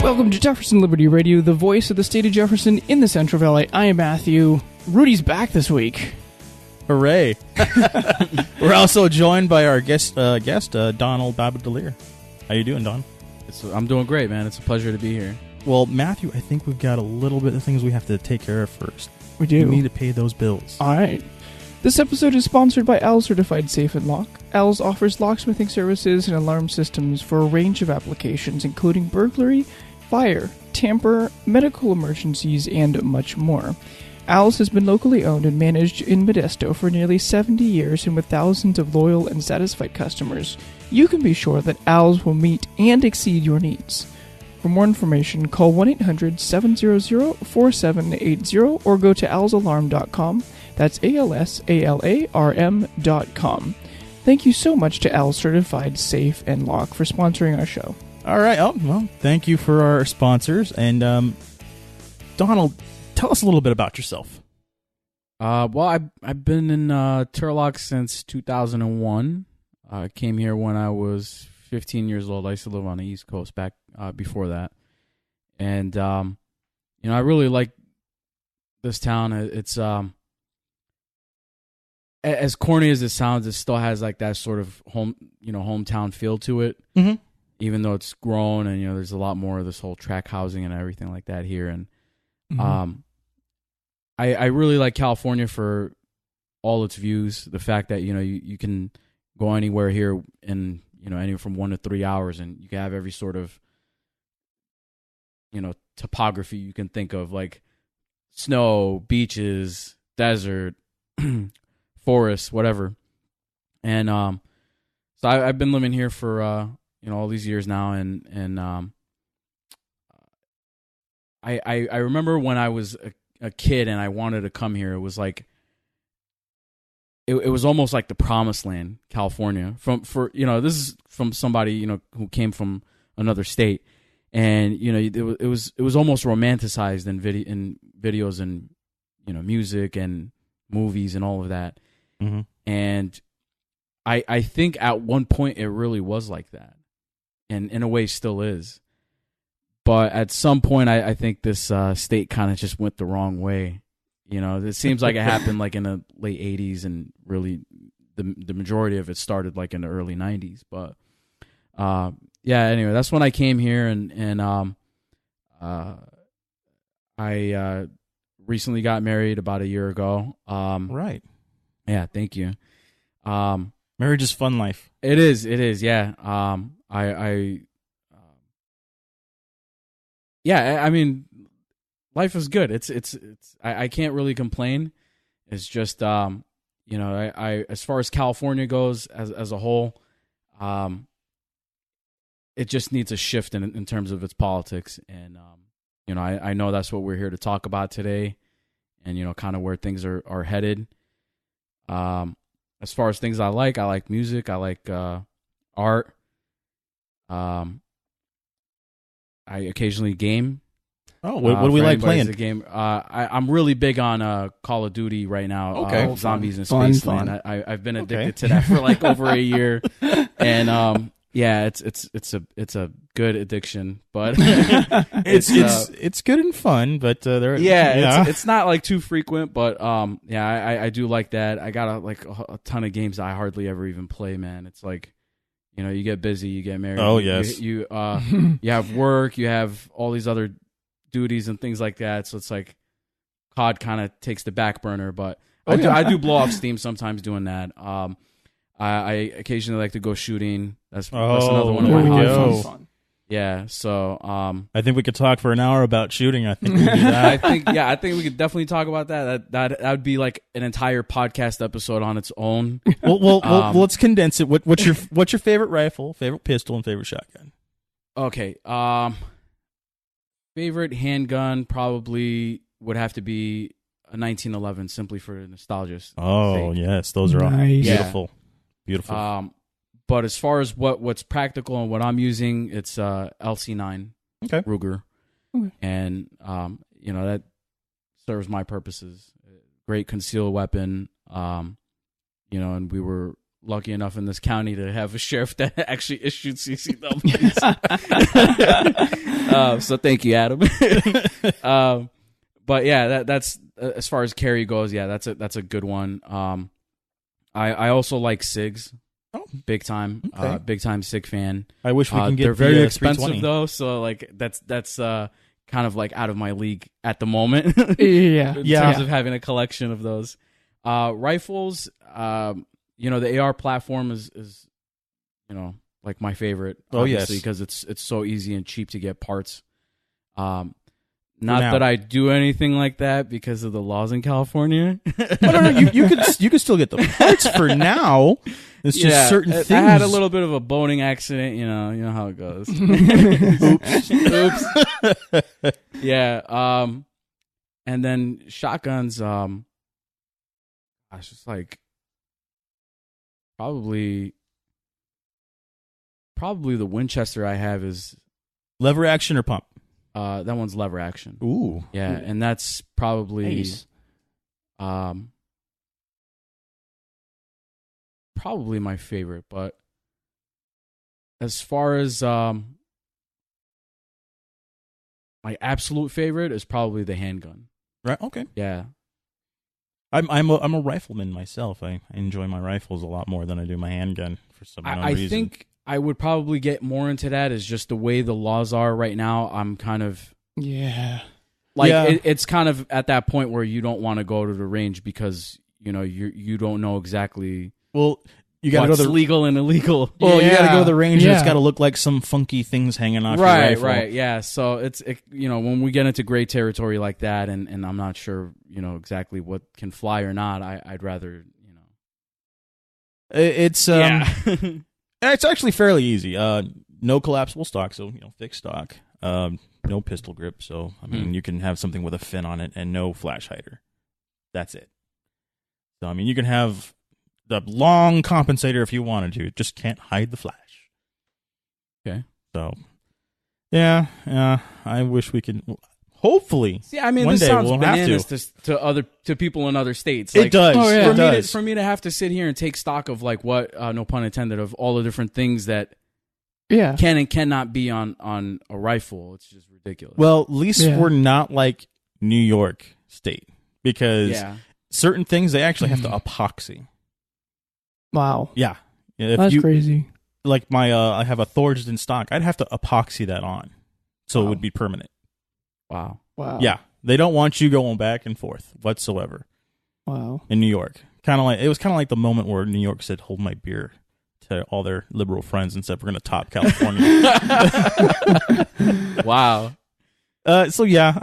Welcome to Jefferson Liberty Radio, the voice of the state of Jefferson in the Central Valley. I am Matthew. Rudy's back this week. Hooray. We're also joined by our guest Donald Babadalir. How you doing, Don? I'm doing great, man. It's a pleasure to be here. Well, Matthew, I think we've got a little bit of things we have to take care of first. We do. We need to pay those bills. All right. This episode is sponsored by ALS Certified Safe and Lock. ALS offers locksmithing services and alarm systems for a range of applications, including burglary, fire, tamper, medical emergencies, and much more. ALS has been locally owned and managed in Modesto for nearly 70 years, and with thousands of loyal and satisfied customers, you can be sure that ALS will meet and exceed your needs. For more information, call 1-800-700-4780 or go to alsalarm.com. That's ALSALARM.com. Thank you so much to ALS Certified Safe and Lock for sponsoring our show. All right. Oh, well, thank you for our sponsors. And Donald, tell us a little bit about yourself. Well, I've been in Turlock since 2001. I came here when I was 15 years old. I used to live on the East Coast back before that. And, I really like this town. It's as corny as it sounds, it still has like that sort of hometown feel to it. Mm-hmm. Even though it's grown and, there's a lot more of this whole track housing and everything like that here. And I really like California for all its views. The fact that, you can go anywhere here in, anywhere from 1 to 3 hours, and you can have every sort of, topography you can think of, like snow, beaches, desert, forests, whatever. And so I've been living here for all these years now, and I remember when I was a kid and I wanted to come here. It was like it was almost like the promised land, California. This is from somebody who came from another state, and it was almost romanticized in videos and music and movies and all of that. Mm-hmm. And I think at one point it really was like that, and in a way still is. But at some point, I think this state kind of just went the wrong way. It seems like it happened like in the late 80s, and really the majority of it started like in the early 90s. But anyway, that's when I came here, and I recently got married about a year ago. Right. Yeah, thank you. Marriage is fun life. It is, yeah. I mean, life is good. I can't really complain. It's just, I as far as California goes as a whole, it just needs a shift in terms of its politics. And, I know that's what we're here to talk about today, and, kind of where things are headed. As far as things I like music, I like art. I occasionally game. Oh, what do we like playing? Game. I'm really big on Call of Duty right now. Okay, Zombies in Spaceland. I've been addicted to that for like over a year, and it's a good addiction, but it's good and fun. But it's not like too frequent. But I do like that. I got a ton of games I hardly ever even play. Man, it's like. You get busy, you get married. Oh, yes. You have work, you have all these other duties and things like that. So it's like COD kind of takes the back burner. But I do blow off steam sometimes doing that. I occasionally like to go shooting. That's another one of my hobbies. Yeah, so I think we could talk for an hour about shooting. I think we could do that. I think we could definitely talk about that. That would be like an entire podcast episode on its own. Well, let's condense it. What's your favorite rifle, favorite pistol, and favorite shotgun? Okay, favorite handgun probably would have to be a 1911, simply for nostalgia. Oh sake. Yes, those are all beautiful, beautiful. But as far as what's practical and what I'm using, it's LC9 Ruger, and that serves my purposes. Great concealed weapon, and we were lucky enough in this county to have a sheriff that actually issued CCWs. So thank you, Adam. But yeah, that's as far as carry goes. Yeah, that's a good one. I also like SIGs. Oh, big time. Okay. Big time SIG fan. I wish we can get. They're very the, expensive 320. though, so like that's kind of like out of my league at the moment. Yeah. In terms of having a collection of those rifles. The AR platform is like my favorite. Oh, yes. Because it's so easy and cheap to get parts. Not that I do anything like that because of the laws in California. No. You could still get the parts for now. It's just certain things. I had a little bit of a boning accident. You know how it goes. Oops. Yeah. And then shotguns. Gosh, it's like probably the Winchester I have is lever action or pump. That one's lever action. Ooh. Yeah, and that's probably Nice. Probably my favorite, but as far as my absolute favorite is probably the handgun. Right. Okay. Yeah. I'm a rifleman myself. I enjoy my rifles a lot more than I do my handgun for some unknown reason. I think I would probably get more into that is just the way the laws are right now. I'm kind of it's kind of at that point where you don't want to go to the range because you don't know exactly. Well, you got to go to legal and illegal. Well, you got to go to the range. Yeah. And it's got to look like some funky things hanging off your rifle. Right. Yeah. So when we get into gray territory like that, and I'm not sure exactly what can fly or not. I'd rather It's it's actually fairly easy. No collapsible stock, so fixed stock. No pistol grip, so I mean you can have something with a fin on it and no flash hider. That's it. So I mean you can have the long compensator if you wanted to. It just can't hide the flash. Okay. So yeah. I wish we could. Hopefully, see. I mean, one this day sounds we'll have bananas to people in other states. It does. Oh, yeah. It does. For me to have to sit here and take stock of like what, no pun intended, of all the different things that can and cannot be on a rifle. It's just ridiculous. Well, at least we're not like New York State because certain things they actually have to epoxy. Wow. Yeah. That's crazy. Like I have a Thorged in stock. I'd have to epoxy that on, so it would be permanent. Wow. Yeah, they don't want you going back and forth whatsoever. Wow. In New York, it was kind of like the moment where New York said, "Hold my beer," to all their liberal friends and said, "We're going to top California." Wow. So yeah,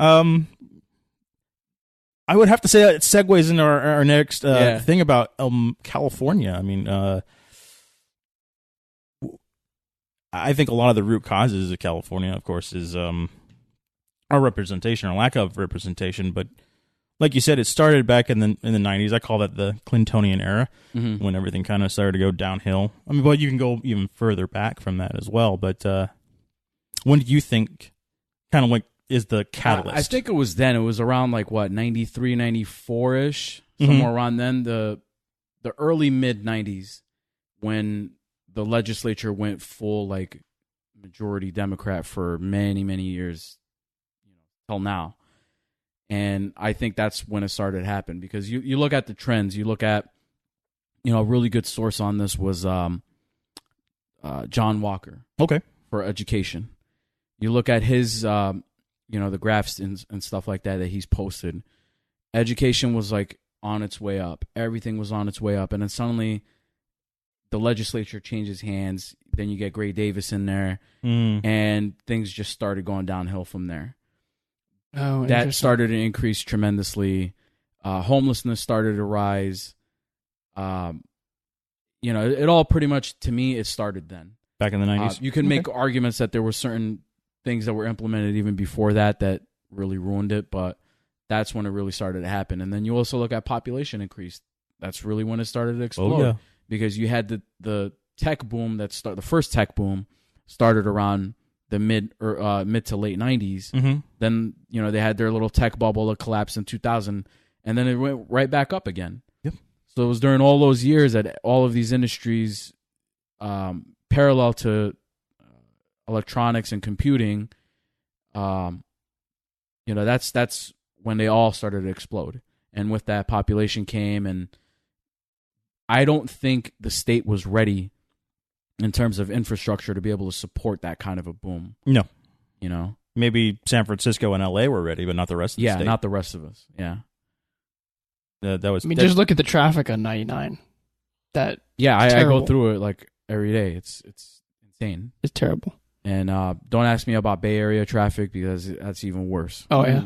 I would have to say that it segues into our next thing about California. I mean, I think a lot of the root causes of California, of course, is our representation or lack of representation. But like you said, it started back in the 90s. I call that the Clintonian era, when everything kind of started to go downhill. I mean, but you can go even further back from that as well. But when do you think kind of like is the catalyst? I think it was then. It was around like what, 93, 94-ish, somewhere around then. The early mid 90s when the legislature went full like majority Democrat for many, many years, till now. And I think that's when it started to happen because you look at the trends. You look at, a really good source on this was John Walker. Okay. For education. You look at his, the graphs and stuff like that he's posted. Education was like on its way up. Everything was on its way up. And then suddenly the legislature changes hands. Then you get Gray Davis in there. And things just started going downhill from there. Oh, that started to increase tremendously. Homelessness started to rise. It all pretty much, to me, it started then. Back in the 90s? You can make arguments that there were certain things that were implemented even before that really ruined it, but that's when it really started to happen. And then you also look at population increase. That's really when it started to explode. Because you had the tech boom the first tech boom started around the mid to late 90s. Then they had their little tech bubble that collapsed in 2000, and then it went right back up again. Yep. So it was during all those years that all of these industries, parallel to electronics and computing, that's when they all started to explode. And with that, population came, and I don't think the state was ready in terms of infrastructure to be able to support that kind of a boom. No. Maybe San Francisco and LA were ready, but not the rest of the state. Yeah, not the rest of us. Yeah. Just look at the traffic on 99. I go through it like every day. It's insane. It's terrible. And don't ask me about Bay Area traffic because that's even worse. Oh yeah,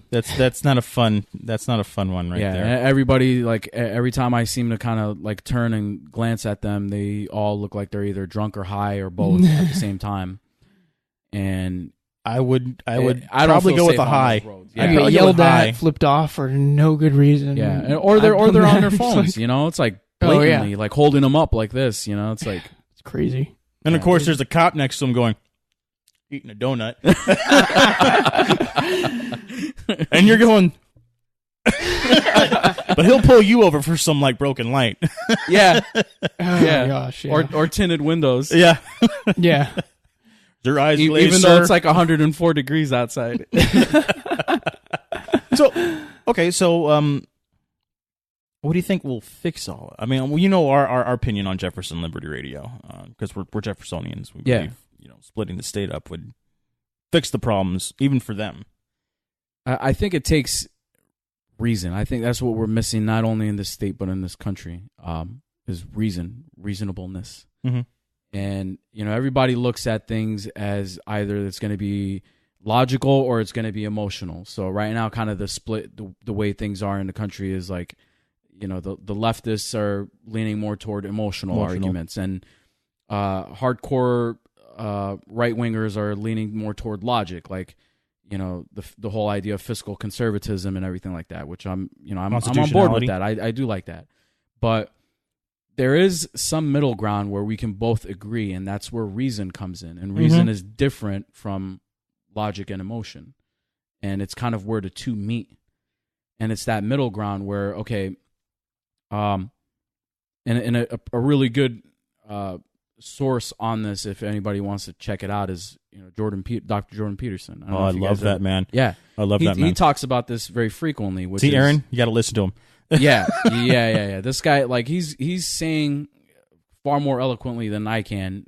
that's not a fun one right there. Everybody, like, every time I seem to kind of like turn and glance at them, they all look like they're either drunk or high or both at the same time. And I would probably go with a high. Yeah. I get yelled at, flipped off for no good reason. Yeah, or they're on their phones. It's like blatantly like holding them up like this. It's like it's crazy. And of course, there's a cop next to him going, eating a donut, and you're going, but he'll pull you over for some like broken light. Yeah, gosh, yeah. Or tinted windows. Yeah, yeah. Their eyes glazed, even though it's like 104 degrees outside. So what do you think will fix all? I mean, our opinion on Jefferson Liberty Radio, because we're Jeffersonians. We believe, splitting the state up would fix the problems, even for them. I think it takes reason. I think that's what we're missing, not only in this state but in this country, is reasonableness. Mm-hmm. And everybody looks at things as either it's going to be logical or it's going to be emotional. So right now, kind of the split, the way things are in the country is like, the leftists are leaning more toward emotional arguments, and hardcore right wingers are leaning more toward logic, like the whole idea of fiscal conservatism and everything like that. Which I'm on board with that. I do like that, but there is some middle ground where we can both agree, and that's where reason comes in. And reason is different from logic and emotion, and it's kind of where the two meet. And it's that middle ground where, okay. And a really good source on this, if anybody wants to check it out, is Dr. Jordan Peterson. I love that man. Yeah, I love that man. He talks about this very frequently. Aaron, you got to listen to him. Yeah. This guy, like, he's saying far more eloquently than I can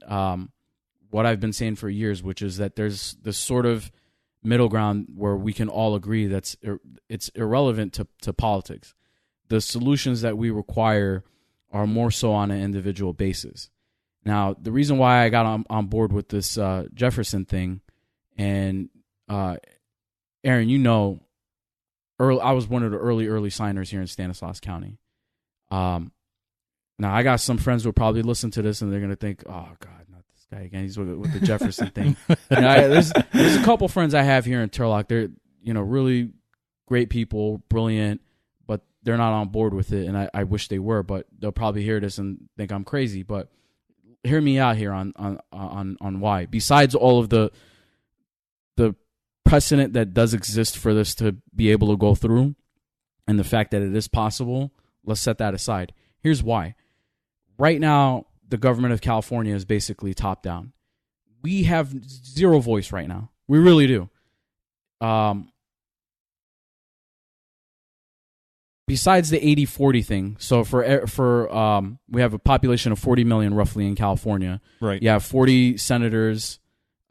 what I've been saying for years, which is that there's this sort of middle ground where we can all agree it's irrelevant to politics. The solutions that we require are more so on an individual basis. Now, the reason why I got on board with this Jefferson thing, and Aaron, I was one of the early signers here in Stanislaus County. Now, I got some friends who will probably listen to this, and they're going to think, oh, God, not this guy again. He's with the Jefferson thing. There's a couple friends I have here in Turlock. They're really great people, brilliant, but they're not on board with it, and I wish they were, but they'll probably hear this and think I'm crazy. But hear me out here on why. Besides all of the precedent that does exist for this to be able to go through, and the fact that it is possible, let's set that aside. Here's why. Right now, the government of California is basically top down. We have zero voice right now. We really do. Besides the 80-40 thing, so for we have a population of 40 million roughly in California. Right. You have 40 senators,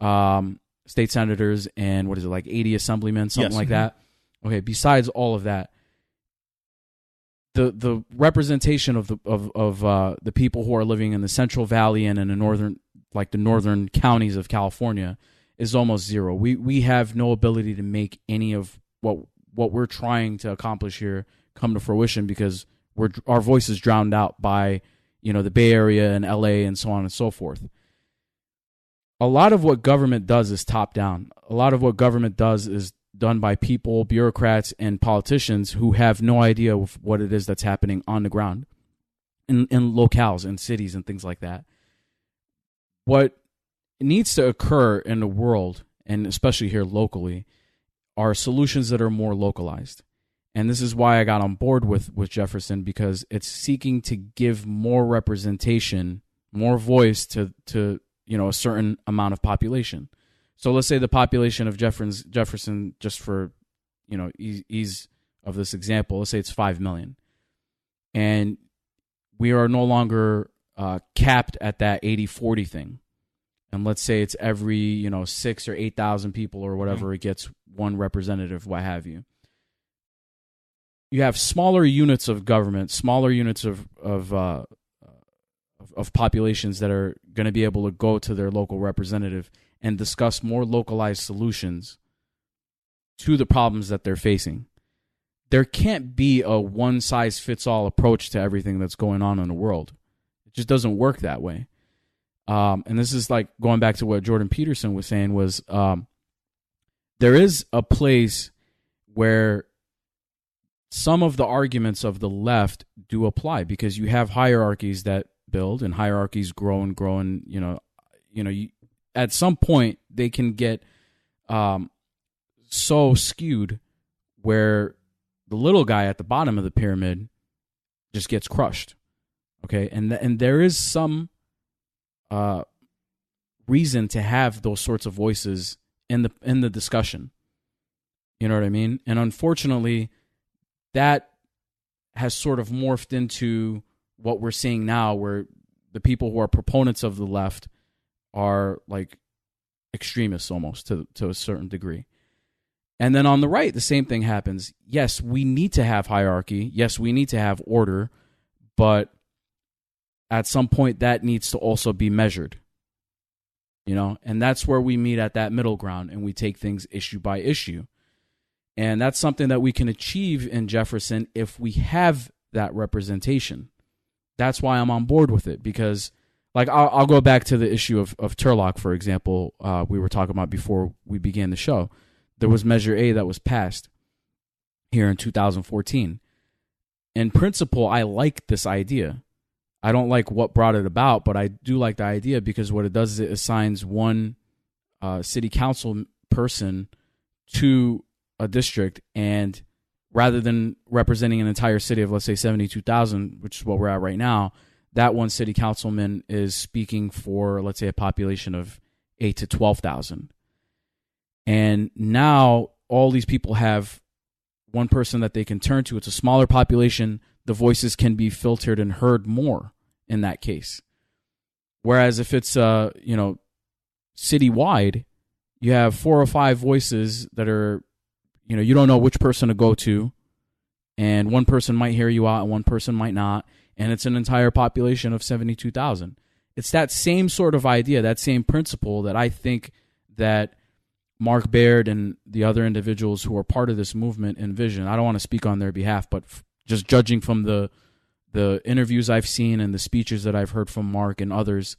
state senators, and 80 assemblymen, something like that. Okay. Besides all of that, the representation of the people who are living in the Central Valley and in the northern counties of California is almost zero. We have no ability to make any of what we're trying to accomplish here come to fruition because our voice is drowned out by the Bay Area and LA and so on and so forth. A lot of what government does is top down. A lot of what government does is done by people, bureaucrats, and politicians who have no idea of what it is that's happening on the ground in locales, in cities, and things like that. What needs to occur in the world, and especially here locally, are solutions that are more localized. And this is why I got on board with Jefferson, because it's seeking to give more representation, more voice to a certain amount of population. So let's say the population of Jefferson, just for ease of this example, let's say it's 5 million, and we are no longer capped at that 80-40 thing. And let's say it's every 6,000 or 8,000 people or whatever, it gets one representative, what have you. You have smaller units of government, smaller units of populations that are going to be able to go to their local representative and discuss more localized solutions to the problems that they're facing. There can't be a one-size-fits-all approach to everything that's going on in the world. It just doesn't work that way. And this is like going back to what Jordan Peterson was saying, was there is a place where some of the arguments of the left do apply, because you have hierarchies that build and hierarchies grow and grow, and at some point they can get so skewed where the little guy at the bottom of the pyramid just gets crushed. Okay, and there is some reason to have those sorts of voices in the discussion. You know what I mean? And unfortunately, that has sort of morphed into what we're seeing now, where the people who are proponents of the left are like extremists almost to a certain degree. And then on the right, the same thing happens. Yes, we need to have hierarchy. Yes, we need to have order, but at some point that needs to also be measured. And that's where we meet at that middle ground, and we take things issue by issue. And that's something that we can achieve in Jefferson if we have that representation. That's why I'm on board with it, because like I'll go back to the issue of Turlock, for example, we were talking about before we began the show. There was Measure A that was passed here in 2014. In principle, I like this idea. I don't like what brought it about, but I do like the idea, because what it does is it assigns one city council person to a district, and rather than representing an entire city of, let's say, 72,000, which is what we're at right now, that one city councilman is speaking for, let's say, a population of 8,000 to 12,000. And now all these people have one person that they can turn to. It's a smaller population. The voices can be filtered and heard more in that case. Whereas if it's citywide, you have 4 or 5 voices that are, you don't know which person to go to, and one person might hear you out and one person might not, and it's an entire population of 72,000. It's that same sort of idea, that same principle that I think that Mark Baird and the other individuals who are part of this movement envision. I don't want to speak on their behalf, but just judging from the interviews I've seen and the speeches that I've heard from Mark and others,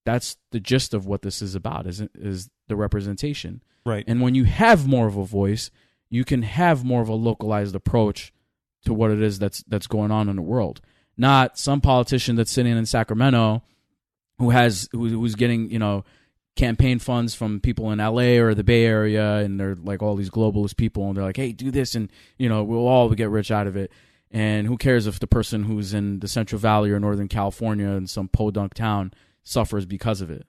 that's the gist of what this is about, is the representation. Right. And when you have more of a voice, you can have more of a localized approach to what it is that's going on in the world. Not some politician that's sitting in Sacramento who's getting, campaign funds from people in LA or the Bay Area, and they're like all these globalist people, and they're like, hey, do this, and we'll all get rich out of it. And who cares if the person who's in the Central Valley or Northern California in some podunk town suffers because of it,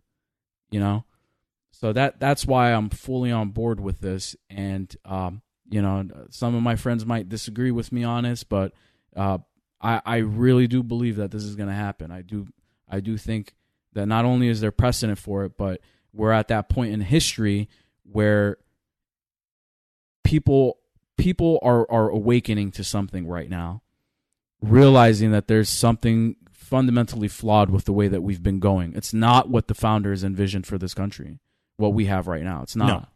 So that's why I'm fully on board with this. And some of my friends might disagree with me on this, but I really do believe that this is going to happen. I do think that not only is there precedent for it, but we're at that point in history where people are awakening to something right now, realizing that there's something fundamentally flawed with the way that we've been going. It's not what the founders envisioned for this country, what we have right now. It's not.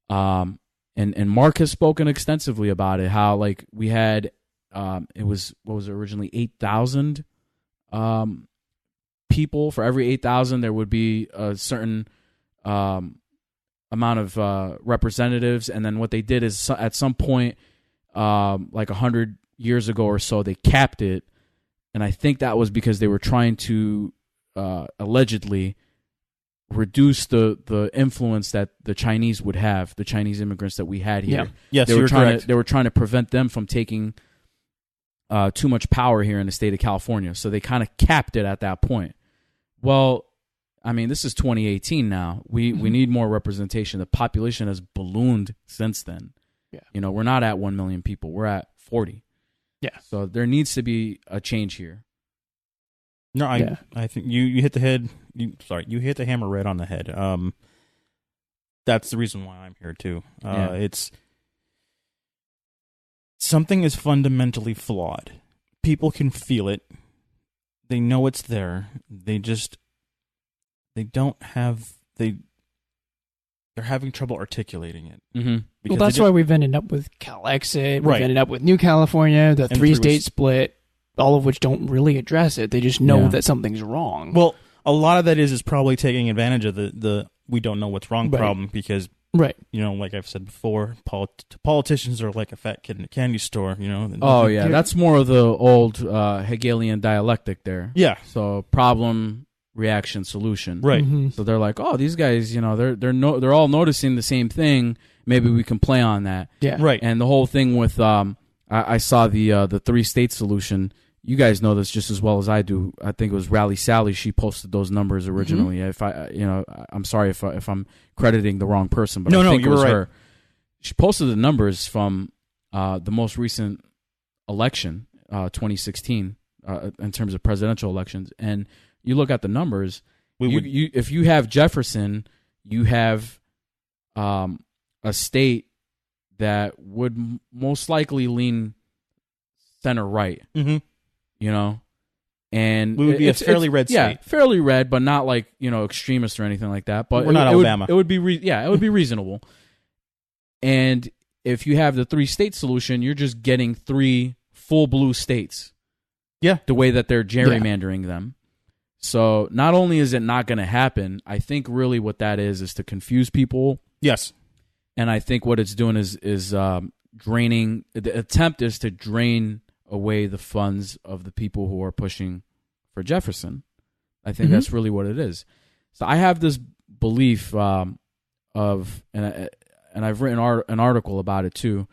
No. And Mark has spoken extensively about it, how like we had it was originally 8,000 people. For every 8,000 there would be a certain amount of representatives, and then what they did is at some point like 100 years ago or so, they capped it, and I think that was because they were trying to allegedly reduce the influence that the Chinese would have, the Chinese immigrants that we had here. Yeah. Yes, they were correct. they were trying to prevent them from taking too much power here in the state of California. So they kind of capped it at that point. Well, I mean, this is 2018 now. We need more representation. The population has ballooned since then. Yeah. You know, we're not at 1 million people. We're at 40. Yeah. So there needs to be a change here. No, I think you hit the head. You hit the hammer right on the head. That's the reason why I'm here too. It's something is fundamentally flawed. People can feel it. They know it's there. They're having trouble articulating it. Mm-hmm. Well, that's why we've ended up with Cal-Exit. We've Right. ended up with New California, the And three-state split, all of which don't really address it. They just know that something's wrong. Well, a lot of that is probably taking advantage of the we don't know what's wrong Right. problem because, right. you know, like I've said before, politicians are like a fat kid in a candy store, you know. Oh, yeah. That's more of the old Hegelian dialectic there. Yeah. So problem, reaction, solution. Right. Mm-hmm. So they're like, oh, these guys, you know, they're all noticing the same thing. Maybe we can play on that. Yeah. Right. And the whole thing with I saw the 3-state solution. You guys know this just as well as I do. I think it was Rally Sally. She posted those numbers originally. Mm-hmm. I'm sorry if I'm crediting the wrong person, but No, I no, think you it was were right. her. She posted the numbers from the most recent election, 2016, in terms of presidential elections, and you look at the numbers. If you have Jefferson, you have a state that would most likely lean center right. Mm-hmm. You know, and We would be a fairly red state. Yeah, fairly red, but not like, you know, extremist or anything like that. But We're not Alabama. It would be it would be reasonable. And if you have the 3-state solution, you're just getting 3 full blue states. Yeah. The way that they're gerrymandering them. So not only is it not going to happen, I think really what that is to confuse people. Yes. And I think what it's doing is draining. The attempt is to drain away the funds of the people who are pushing for Jefferson. I think that's really what it is. So I have this belief and I've written an article about it too.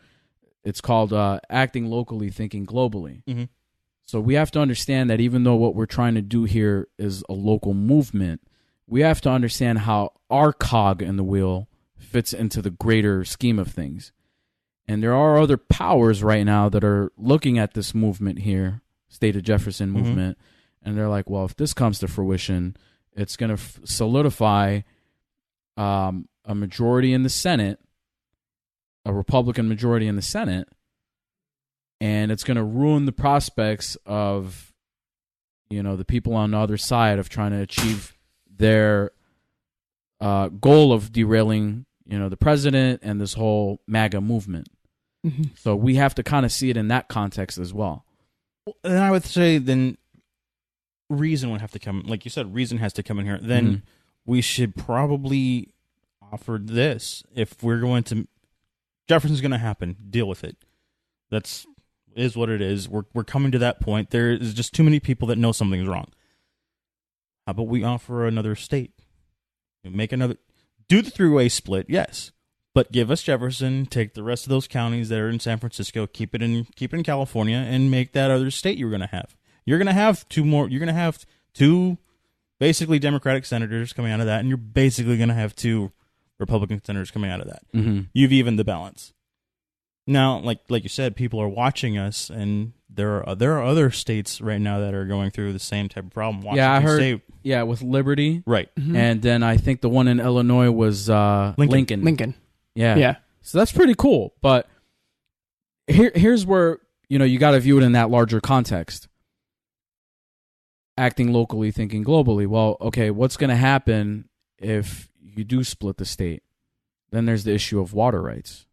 It's called Acting Locally, Thinking Globally. Mm-hmm. So we have to understand that even though what we're trying to do here is a local movement, we have to understand how our cog in the wheel fits into the greater scheme of things. And there are other powers right now that are looking at this movement here, State of Jefferson movement, and they're like, well, if this comes to fruition, it's going to solidify a majority in the Senate, a Republican majority in the Senate, and it's going to ruin the prospects of, you know, the people on the other side of trying to achieve their goal of derailing, you know, the president and this whole MAGA movement. Mm-hmm. So we have to kind of see it in that context as well. And I would say then reason would have to come, like you said, reason has to come in here. Then we should probably offer this. If we're going to, Jefferson's going to happen, deal with it. That's is what it is. We're coming to that point. There is just too many people that know something's wrong. How about we offer another state? Make another, do the 3-way split, yes. But give us Jefferson, take the rest of those counties that are in San Francisco, keep it in California, and make that other state you're going to have. You're going to have 2 more. You're going to have 2 basically Democratic senators coming out of that, and you're basically going to have 2 Republican senators coming out of that. Mm-hmm. You've evened the balance. Now, like you said, people are watching us, and there are other states right now that are going through the same type of problem. Washington I heard. State. Yeah, with Liberty, Right. Mm-hmm. and then I think the one in Illinois was Lincoln. Lincoln. Yeah. Yeah. So that's pretty cool. But here's where, you know, you got to view it in that larger context. Acting locally, thinking globally. Well, okay, what's going to happen if you do split the state? Then there's the issue of water rights.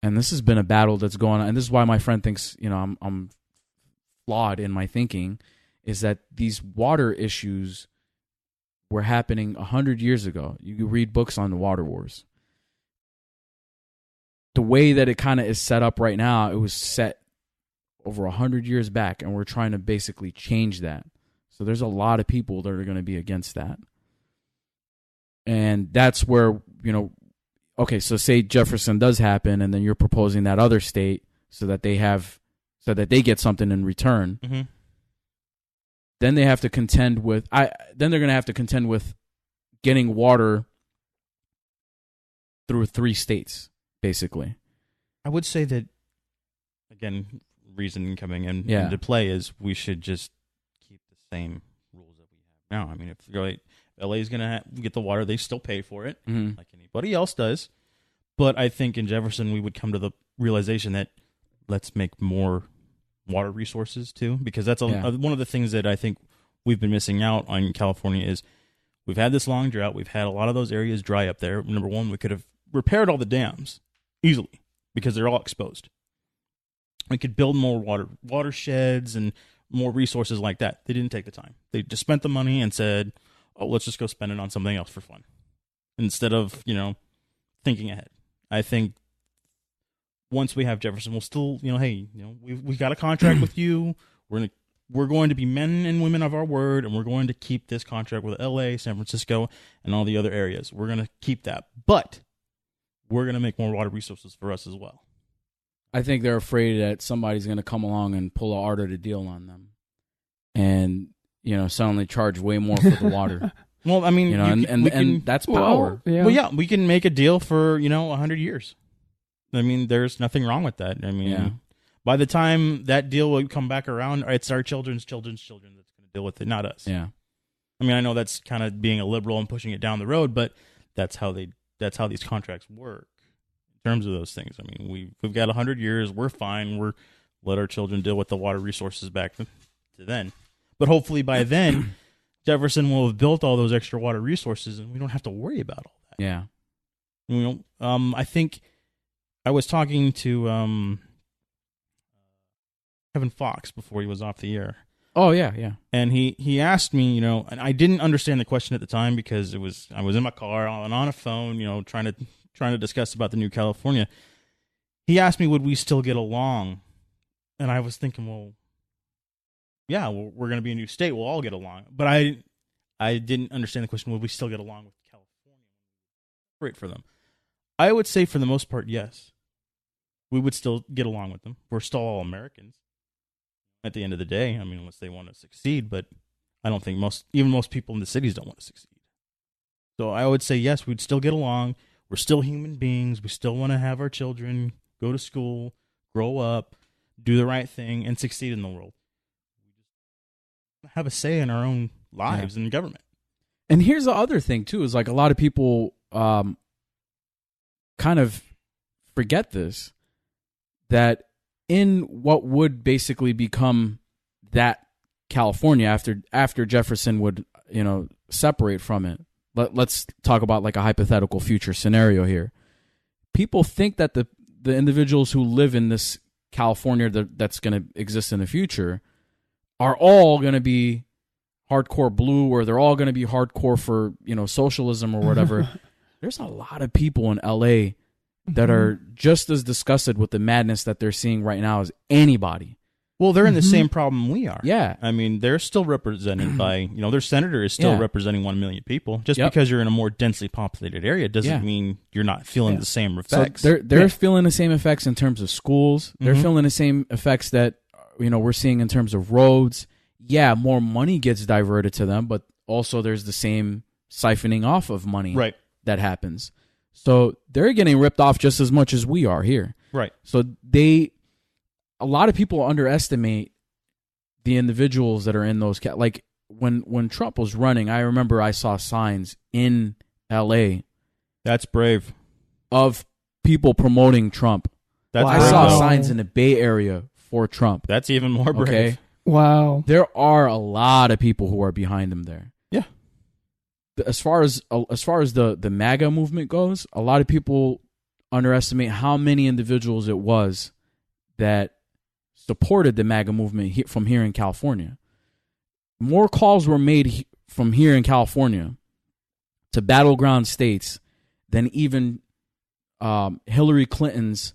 And this has been a battle that's going on. And this is why my friend thinks, you know, I'm flawed in my thinking, is that these water issues were happening 100 years ago. You can read books on the water wars. The way that it kind of is set up right now, it was set over 100 years back, and we're trying to basically change that. So there's a lot of people that are going to be against that. And that's where, okay, so say Jefferson does happen, and then you're proposing that other state so that they get something in return. Mm-hmm. Then they have to contend with then they're going to have to contend with getting water through 3 states, basically. I would say that, again, reason coming into play is we should just keep the same rules that we have now. I mean, if LA is going to get the water, they still pay for it, like anybody else does. But I think in Jefferson, we would come to the realization that let's make more water resources too, because that's one of the things that I think we've been missing out on in California is we've had this long drought. We've had a lot of those areas dry up there. Number one, we could have repaired all the dams easily because they're all exposed. We could build more watersheds and more resources like that. They didn't take the time. They just spent the money and said, oh, let's just go spend it on something else for fun instead of, thinking ahead. I think once we have Jefferson, we'll still, we've got a contract with you. We're going to be men and women of our word, and we're going to keep this contract with LA, San Francisco, and all the other areas. We're going to keep that. But we're going to make more water resources for us as well. I think they're afraid that somebody's going to come along and pull an Art of the Deal on them and, suddenly charge way more for the water. Well, I mean, and that's power. Well, yeah, we can make a deal for, 100 years. I mean, there's nothing wrong with that. I mean, by the time that deal will come back around, it's our children's children that's going to deal with it, not us. Yeah. I mean, I know that's kind of being a liberal and pushing it down the road, but that's how these contracts work in terms of those things. I mean, we've got 100 years. We're fine. We're let our children deal with the water resources back to then. But hopefully by then, Jefferson will have built all those extra water resources, and we don't have to worry about all that. Yeah. I think I was talking to Kevin Fox before he was off the air. Oh yeah. And he asked me, and I didn't understand the question at the time because I was in my car and on a phone, trying to discuss about the new California. He asked me, would we still get along? And I was thinking, well, yeah, we're going to be a new state. We'll all get along. But I didn't understand the question, would we still get along with California? Great for them. I would say for the most part, yes. We would still get along with them. We're still all Americans at the end of the day. I mean, unless they want to succeed. But I don't think most people in the cities don't want to succeed. So I would say, yes, we'd still get along. We're still human beings. We still want to have our children go to school, grow up, do the right thing, and succeed in the world. Have a say in our own lives and government. And here's the other thing too, is like a lot of people kind of forget this, that in what would basically become that California after Jefferson would, separate from it. Let's talk about like a hypothetical future scenario here. People think that the individuals who live in this California that's going to exist in the future are all going to be hardcore blue, or they're all going to be hardcore for, socialism or whatever. There's a lot of people in LA that are just as disgusted with the madness that they're seeing right now as anybody. Well, they're in the same problem we are. Yeah. I mean, they're still represented by, their senator is still representing 1 million people. Just because you're in a more densely populated area doesn't mean you're not feeling the same effects. So they're feeling the same effects in terms of schools. They're feeling the same effects that, we're seeing in terms of roads. Yeah, more money gets diverted to them, but also there's the same siphoning off of money that happens. So they're getting ripped off just as much as we are here. Right. So a lot of people underestimate the individuals that are in those like when Trump was running, I remember I saw signs in LA. That's brave. Of people promoting Trump. I saw signs in the Bay Area for Trump. That's even more brave. Okay? Wow. There are a lot of people who are behind him there. Yeah. As far as the MAGA movement goes, a lot of people underestimate how many individuals it was that supported the MAGA movement from here in California. More calls were made from here in California to battleground states than even Hillary Clinton's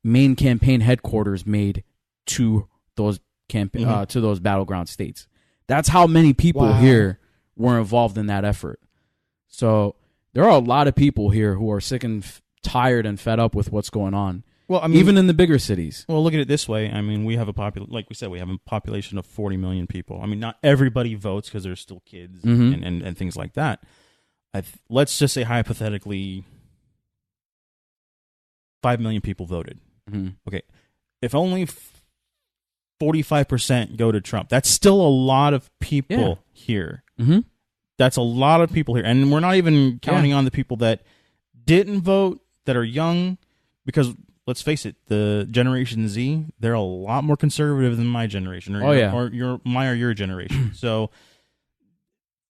main campaign headquarters made to those to those battleground states. That's how many people here were involved in that effort. So there are a lot of people here who are sick and tired and fed up with what's going on. Well, I mean, even in the bigger cities. Well, look at it this way. I mean, we have like we said, we have a population of 40 million people. I mean, not everybody votes because there's still kids and things like that. Let's just say hypothetically 5 million people voted. Okay. If only 45% go to Trump, that's still a lot of people here. That's a lot of people here. And we're not even counting on the people that didn't vote, that are young, because let's face it, the Generation Z, they're a lot more conservative than my generation, or your generation. So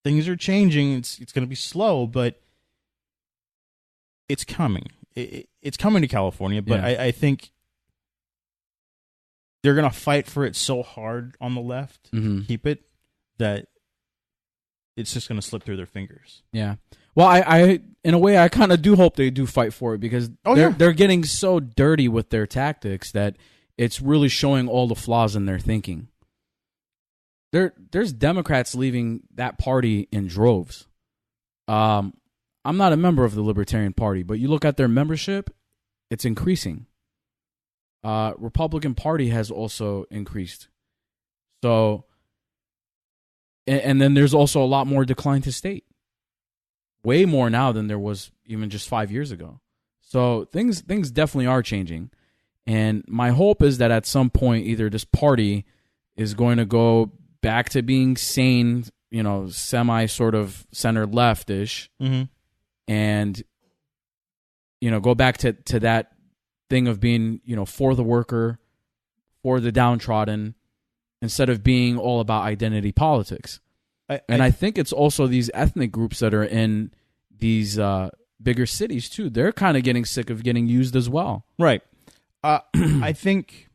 things are changing. It's going to be slow, but it's coming. It's coming to California, but I think they're going to fight for it so hard on the left to keep it that it's just going to slip through their fingers. Yeah. Well, I in a way, I kind of do hope they do fight for it, because they're getting so dirty with their tactics that it's really showing all the flaws in their thinking. There's Democrats leaving that party in droves. I'm not a member of the Libertarian Party, but you look at their membership, it's increasing. Republican Party has also increased. So, and then there's also a lot more decline to state. Way more now than there was even just 5 years ago. So things definitely are changing. And my hope is that at some point, either this party is going to go back to being sane, semi sort of center leftish, and, go back to that thing of being, for the worker, for the downtrodden, instead of being all about identity politics. I think it's also these ethnic groups that are in these bigger cities, too. They're kind of getting sick of getting used as well. Right. I think,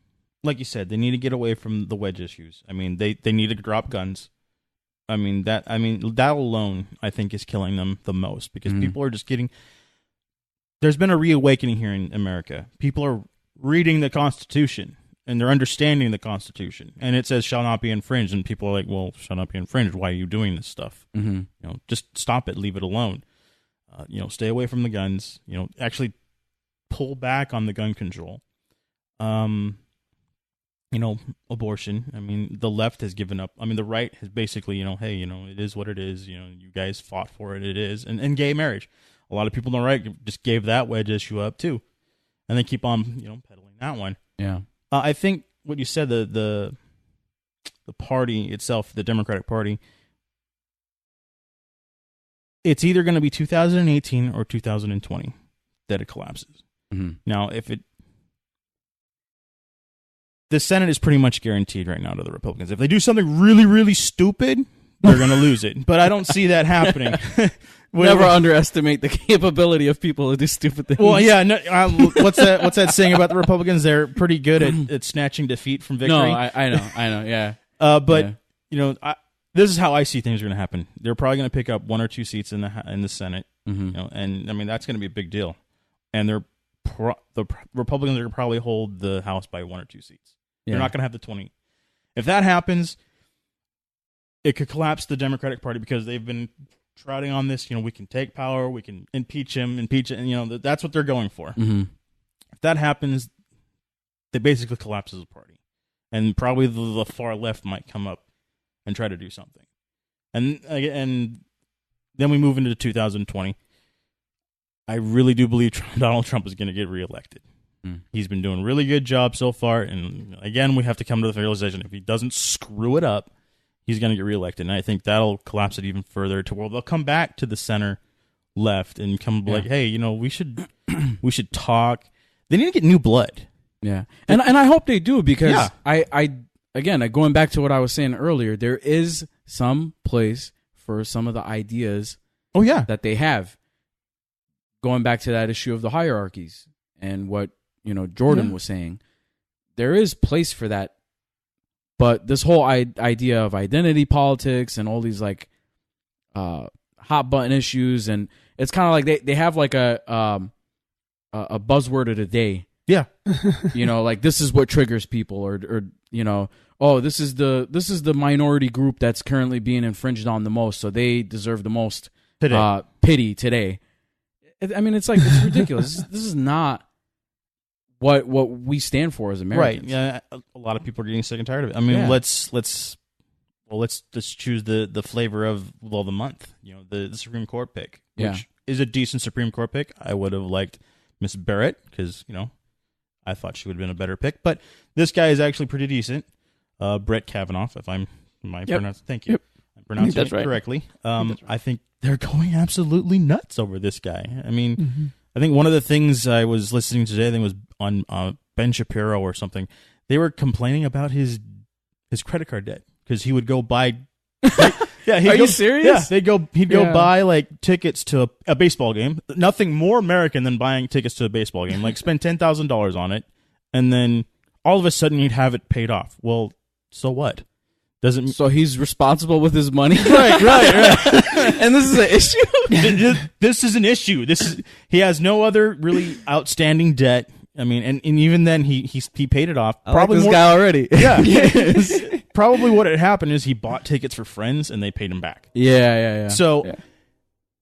like you said, they need to get away from the wedge issues. I mean, they need to drop guns. I mean, that alone, I think, is killing them the most, because people are just getting... There's been a reawakening here in America. People are reading the Constitution, and they're understanding the Constitution, and it says shall not be infringed, and people are like, well, shall not be infringed. Why are you doing this stuff? Just stop it, leave it alone. Stay away from the guns. Actually pull back on the gun control. Abortion. I mean, the left has given up. I mean, the right has basically, hey, it is what it is. You guys fought for it. It is. And gay marriage. A lot of people on the right just gave that wedge issue up too, and they keep on, peddling that one. Yeah. I think what you said, the party itself, the Democratic Party, it's either going to be 2018 or 2020 that it collapses. Now, the Senate is pretty much guaranteed right now to the Republicans. If they do something really, really stupid, they're going to lose it. But I don't see that happening. Never underestimate the capability of people to do stupid things. Well, yeah. No, what's that saying about the Republicans? They're pretty good at snatching defeat from victory. No, I know. Yeah. But this is how I see things are going to happen. They're probably going to pick up 1 or 2 seats in the Senate. And I mean, that's going to be a big deal. And the Republicans are going to probably hold the House by 1 or 2 seats. They're not going to have the 20. If that happens, it could collapse the Democratic Party, because they've been trotting on this, we can take power, we can impeach it, and, that's what they're going for. If that happens, they basically collapse as a party. And probably the far left might come up and try to do something. And then we move into 2020. I really do believe Donald Trump is going to get reelected. He's been doing a really good job so far, and again, we have to come to the realization, if he doesn't screw it up, he's going to get reelected. And I think that'll collapse it even further to where they'll come back to the center left and come like, hey, we should talk. They need to get new blood. Yeah. And I hope they do, because I going back to what I was saying earlier, there is some place for some of the ideas that they have. Going back to that issue of the hierarchies and what, Jordan was saying, there is place for that. But this whole idea of identity politics and all these like hot button issues, and it's kind of like they have like a buzzword of the day. Yeah. Like this is what triggers people, or this is the minority group that's currently being infringed on the most, so they deserve the most pity today. I mean, it's like, it's ridiculous. This is not what we stand for as Americans. Right. Yeah. A lot of people are getting sick and tired of it. I mean, let's choose the flavor of the month. The Supreme Court pick, which is a decent Supreme Court pick. I would have liked Miss Barrett because I thought she would have been a better pick, but this guy is actually pretty decent. Brett Kavanaugh, if I'm pronouncing. Thank you. Yep. I'm pronouncing it right. correctly. Right. I think they're going absolutely nuts over this guy. I mean, I think one of the things I was listening to today, I think was on Ben Shapiro or something. They were complaining about his credit card debt because he would go buy. Are you serious? Yeah, he'd go buy like tickets to a baseball game. Nothing more American than buying tickets to a baseball game. Like spend $10,000 on it, and then all of a sudden he'd have it paid off. Well, so what? So he's responsible with his money, right. And this is an issue. This is an issue. He has no other really outstanding debt. I mean, and even then he paid it off. Probably like this guy already. Yeah. Probably what had happened is he bought tickets for friends and they paid him back. Yeah. So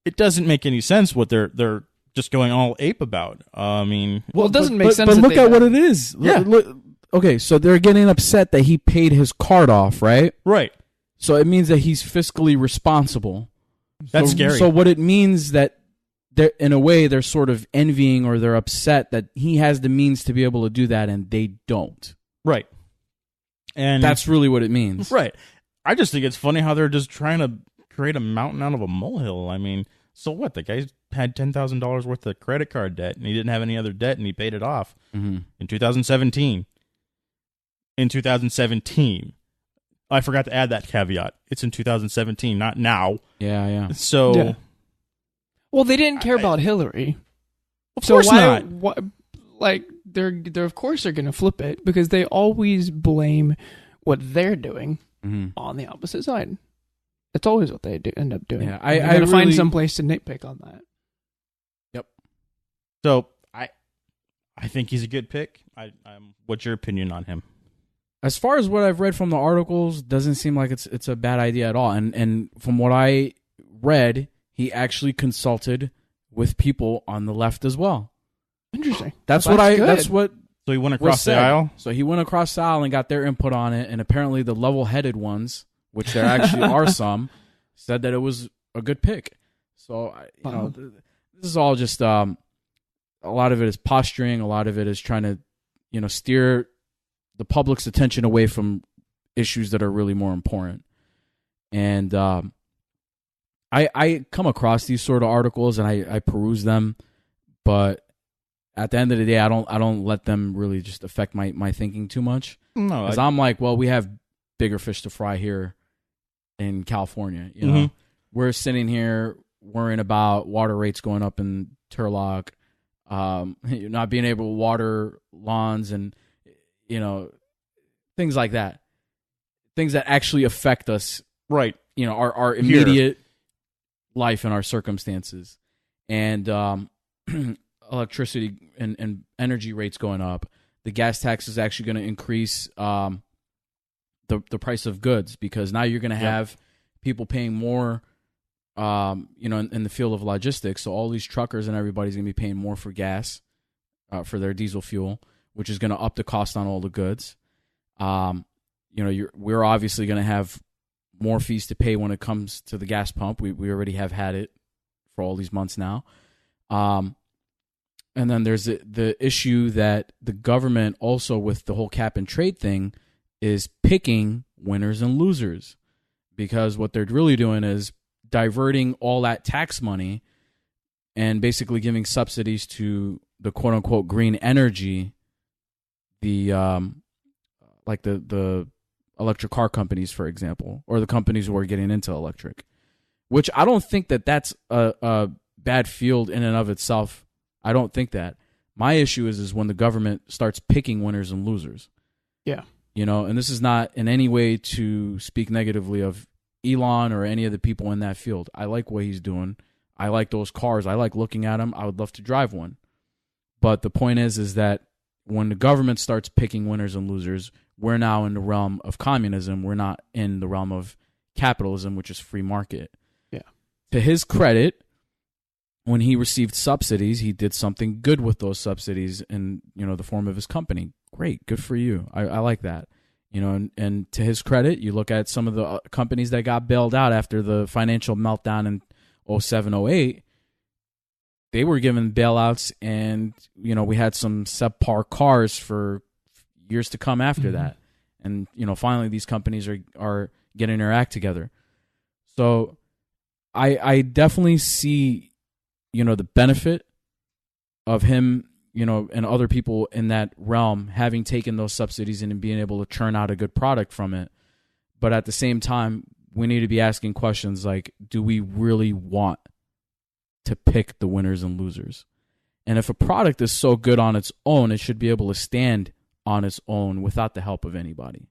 it doesn't make any sense what they're just going all ape about. I mean, well, it doesn't make sense. But look at what it is. Yeah. Look, okay, so they're getting upset that he paid his card off, right? Right. So it means that he's fiscally responsible. That's scary. So what it means that in a way they're sort of envying or they're upset that he has the means to be able to do that and they don't. Right. And that's really what it means. Right. I just think it's funny how they're just trying to create a mountain out of a molehill. I mean, so what? The guy had $10,000 worth of credit card debt and he didn't have any other debt and he paid it off in 2017. In 2017. I forgot to add that caveat. It's in 2017, not now. Yeah. So... Yeah. Well, they didn't care about Hillary. Of course not. They're of course they're going to flip it because they always blame what they're doing on the opposite side. That's always what they end up doing. Yeah, I gotta find some place to nitpick on that. Yep. So I think he's a good pick. What's your opinion on him? As far as what I've read from the articles, doesn't seem like it's a bad idea at all. And from what I read, he actually consulted with people on the left as well. Interesting. That's what. So he went across the aisle? So he went across the aisle and got their input on it, and apparently the level-headed ones, which there actually are some, said that it was a good pick. So, this is all just, a lot of it is posturing, a lot of it is trying to, steer the public's attention away from issues that are really more important. And I come across these sort of articles and I peruse them, but at the end of the day, I don't let them really just affect my thinking too much. No, because I'm like, well, we have bigger fish to fry here in California. We're sitting here worrying about water rates going up in Turlock, not being able to water lawns, and things like that. Things that actually affect us, right? Our immediate life and our circumstances, and electricity and energy rates going up. The gas tax is actually going to increase the price of goods, because now you're going to have people paying more, in the field of logistics. So all these truckers and everybody's going to be paying more for gas, for their diesel fuel, which is going to up the cost on all the goods. We're obviously going to have more fees to pay when it comes to the gas pump. We already have had it for all these months now. And then there's the issue that the government also, with the whole cap and trade thing, is picking winners and losers, because what they're really doing is diverting all that tax money and basically giving subsidies to the quote unquote green energy, the electric car companies, for example, or the companies who are getting into electric, which I don't think that's a bad field in and of itself. I don't think that. My issue is when the government starts picking winners and losers. Yeah. And this is not in any way to speak negatively of Elon or any of the people in that field. I like what he's doing. I like those cars. I like looking at them. I would love to drive one. But the point is that when the government starts picking winners and losers, we're now in the realm of communism. We're not in the realm of capitalism, which is free market. Yeah. to his credit, when he received subsidies, he did something good with those subsidies in, the form of his company. Great, good for you. I like that. And to his credit, you look at some of the companies that got bailed out after the financial meltdown in 07, 08, they were given bailouts, and, we had some subpar cars for years to come after that. And, finally these companies are getting their act together. So I definitely see, the benefit of him, and other people in that realm having taken those subsidies and being able to churn out a good product from it. But at the same time, we need to be asking questions like, do we really want to pick the winners and losers? And if a product is so good on its own, it should be able to stand on its own without the help of anybody.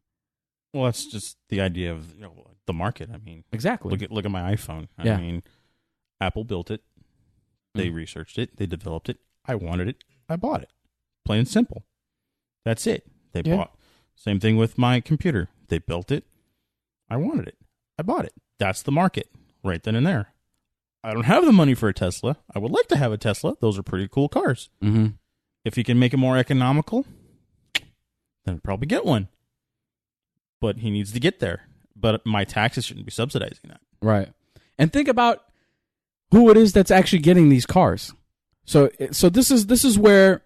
Well, that's just the idea of the market. I mean, exactly. Look at my iPhone. I mean, Apple built it. They researched it. They developed it. I wanted it. I bought it. Plain and simple. That's it. They bought. Same thing with my computer. They built it. I wanted it. I bought it. That's the market right then and there. I don't have the money for a Tesla. I would like to have a Tesla. Those are pretty cool cars. Mm-hmm. If you can make it more economical, then I'd probably get one. But he needs to get there. But my taxes shouldn't be subsidizing that. Right. And think about who it is that's actually getting these cars. So this is where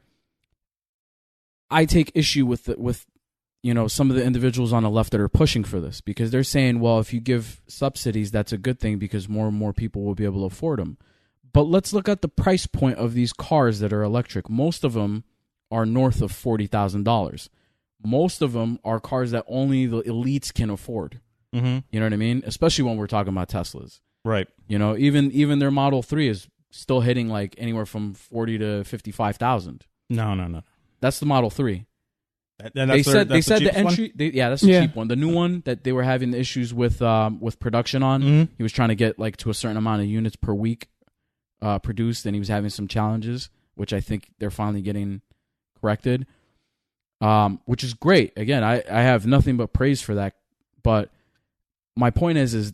I take issue with some of the individuals on the left that are pushing for this, because they're saying, well, if you give subsidies, that's a good thing because more and more people will be able to afford them. But let's look at the price point of these cars that are electric. Most of them are north of $40,000. Most of them are cars that only the elites can afford. Mm-hmm. You know what I mean? Especially when we're talking about Teslas. Right. Even their Model 3 is still hitting like anywhere from 40 to 55,000. No. That's the Model 3. They said the entry. That's the cheap one. The new one that they were having the issues with production on. Mm-hmm. He was trying to get like to a certain amount of units per week produced, and he was having some challenges, which I think they're finally getting corrected. Which is great. Again, I have nothing but praise for that. But my point is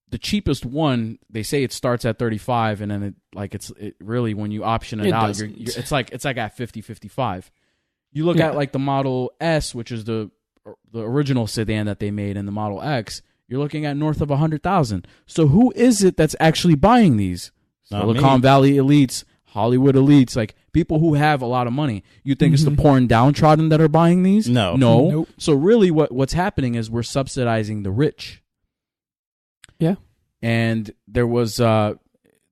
the cheapest one, they say it starts at 35, and then it really, when you option it out, it's like at 50, 55. You look at like the Model S, which is the original sedan that they made, and the Model X, you're looking at north of 100,000. So who is it that's actually buying these? Silicon Valley elites, Hollywood elites, like people who have a lot of money. You think it's the poor and downtrodden that are buying these? No. Nope. So really what's happening is we're subsidizing the rich. Yeah. And there was a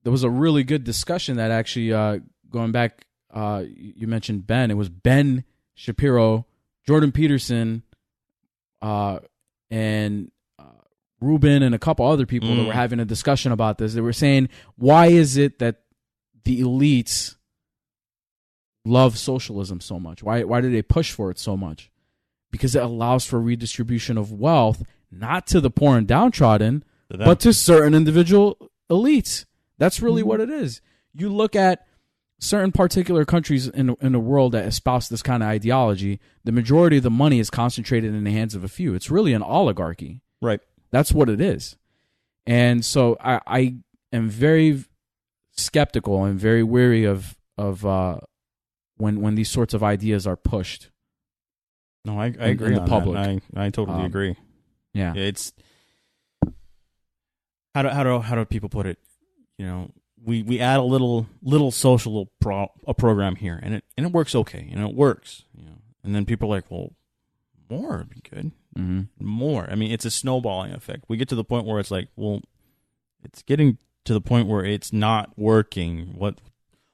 really good discussion that actually, going back, you mentioned Ben. It was Ben Shapiro, Jordan Peterson, and Rubin, and a couple other people that were having a discussion about this. They were saying, why is it that the elites love socialism so much? Why do they push for it so much? Because it allows for redistribution of wealth, not to the poor and downtrodden, but to certain individual elites. That's really what it is. You look at certain particular countries in the world that espouse this kind of ideology, the majority of the money is concentrated in the hands of a few. It's really an oligarchy. Right. That's what it is. And so I am very skeptical and very wary of when these sorts of ideas are pushed. No, I agree in the on public. That. I totally agree. Yeah. It's how do people put it? We add a little social program here, and it works okay. It works. And then people are like, well, more would be good. Mm-hmm. More. I mean, it's a snowballing effect. We get to the point where it's like, well, it's getting to the point where it's not working.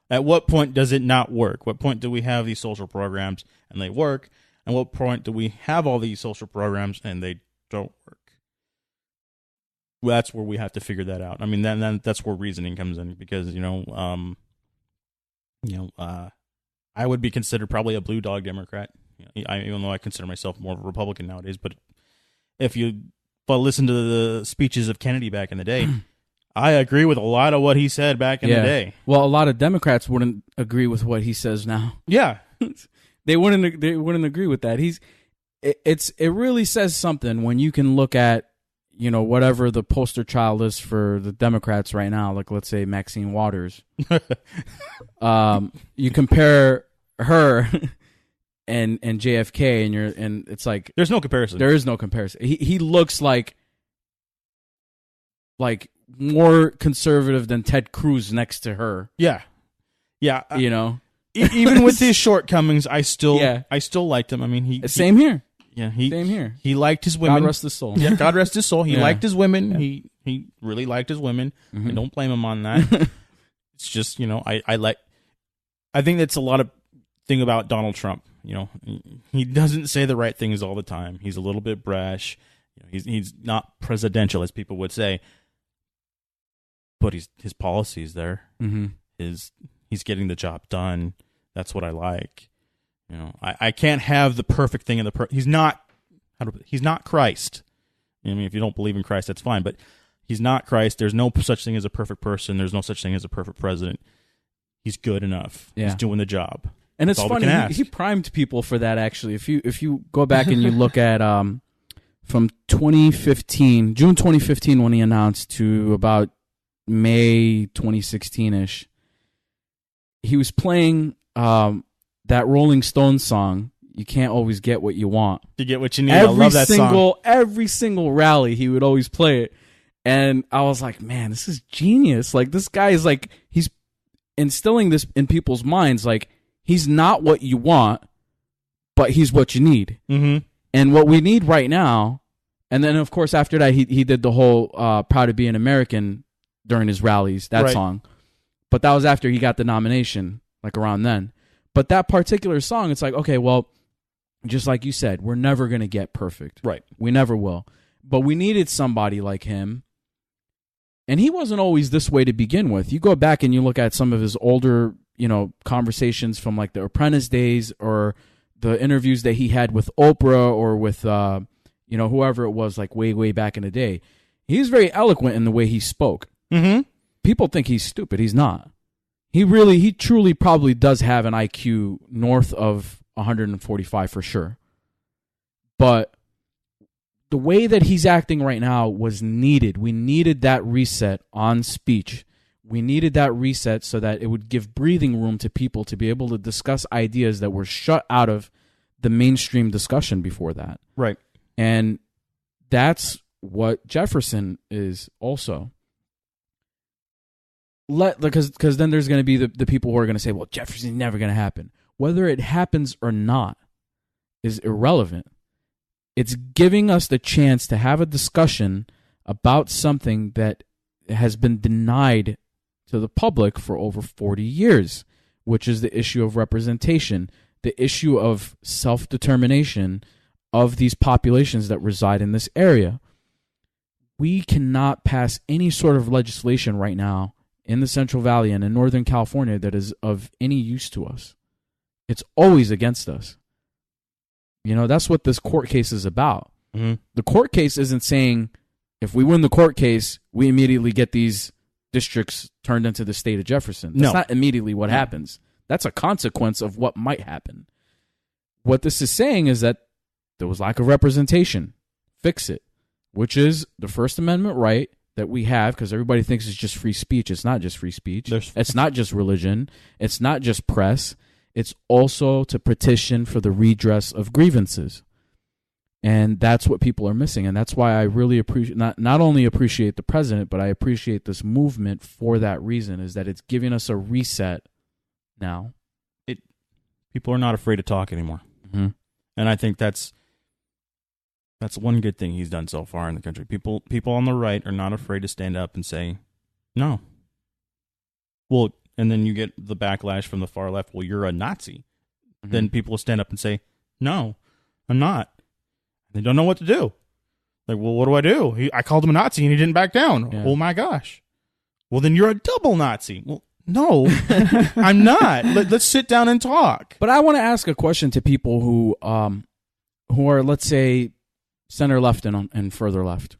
At what point does it not work? What point do we have these social programs and they work? And what point do we have all these social programs and they don't work? Well, that's where we have to figure that out. I mean, then that's where reasoning comes in, because I would be considered probably a blue dog Democrat, even though I consider myself more of a Republican nowadays. But if you listen to the speeches of Kennedy back in the day, I agree with a lot of what he said back in the day. Well, a lot of Democrats wouldn't agree with what he says now. Yeah, they wouldn't agree with that. It really says something when you can look at whatever the poster child is for the Democrats right now, like let's say Maxine Waters, you compare her and JFK, and it's like there's no comparison. There is no comparison. He looks like more conservative than Ted Cruz next to her. Yeah. Even with his shortcomings, I still liked him. I mean, same here. Yeah, same here. He liked his women. God rest his soul. Yeah, God rest his soul. He liked his women. Yeah. He really liked his women. Mm-hmm. I don't blame him on that. It's just, I think that's a lot of thing about Donald Trump. He doesn't say the right things all the time. He's a little bit brash. He's not presidential, as people would say. But his policy's there. Mm-hmm. He's getting the job done. That's what I like. I can't have the perfect thing in the he's not Christ. I mean, if you don't believe in Christ, that's fine. But he's not Christ. There's no such thing as a perfect person. There's no such thing as a perfect president. He's good enough. Yeah. He's doing the job. And it's funny. He primed people for that. Actually, if you go back and you look at from 2015, June 2015, when he announced, to about May 2016-ish, he was playing that Rolling Stones song, "You Can't Always Get What You Want." You get what you need. I love that song. Every single rally, he would always play it. And I was like, man, this is genius. Like, this guy is like, he's instilling this in people's minds. Like, he's not what you want, but he's what you need. Mm-hmm. And what we need right now, and then, of course, after that, he did the whole Proud to Be an American during his rallies, that song. But that was after he got the nomination, like around then. But that particular song, it's like, okay, well, just like you said, we're never going to get perfect. Right. We never will. But we needed somebody like him. And he wasn't always this way to begin with. You go back and you look at some of his older, conversations from like the Apprentice days, or the interviews that he had with Oprah, or with, whoever it was, like way back in the day. He's very eloquent in the way he spoke. Mm-hmm. People think he's stupid. He's not. He truly probably does have an IQ north of 145 for sure. But the way that he's acting right now was needed. We needed that reset on speech. We needed that reset so that it would give breathing room to people to be able to discuss ideas that were shut out of the mainstream discussion before that. Right. And that's what Jefferson is also. Because then there's going to be the people who are going to say, well, Jefferson's never going to happen. Whether it happens or not is irrelevant. It's giving us the chance to have a discussion about something that has been denied to the public for over 40 years, which is the issue of representation, the issue of self-determination of these populations that reside in this area. We cannot pass any sort of legislation right now in the Central Valley and in Northern California that is of any use to us. It's always against us. That's what this court case is about. Mm-hmm. The court case isn't saying if we win the court case, we immediately get these districts turned into the state of Jefferson. That's not immediately what happens. That's a consequence of what might happen. What this is saying is that there was lack of representation. Fix it, which is the First Amendment right that we have, because everybody thinks it's just free speech. It's not just free speech. It's not just religion. It's not just press. It's also to petition for the redress of grievances. And that's what people are missing. And that's why I really appreciate, not only appreciate the president, but I appreciate this movement for that reason, is that it's giving us a reset now. People are not afraid to talk anymore. Mm-hmm. And I think that's one good thing he's done so far in the country. People on the right are not afraid to stand up and say, no. Well, and then you get the backlash from the far left, well, you're a Nazi. Mm-hmm. Then people will stand up and say, no, I'm not. They don't know what to do. Like, well, what do I do? I called him a Nazi and he didn't back down. Yeah. Oh, my gosh. Well, then you're a double Nazi. Well, no, I'm not. Let's sit down and talk. But I want to ask a question to people who are, let's say, center left and further left.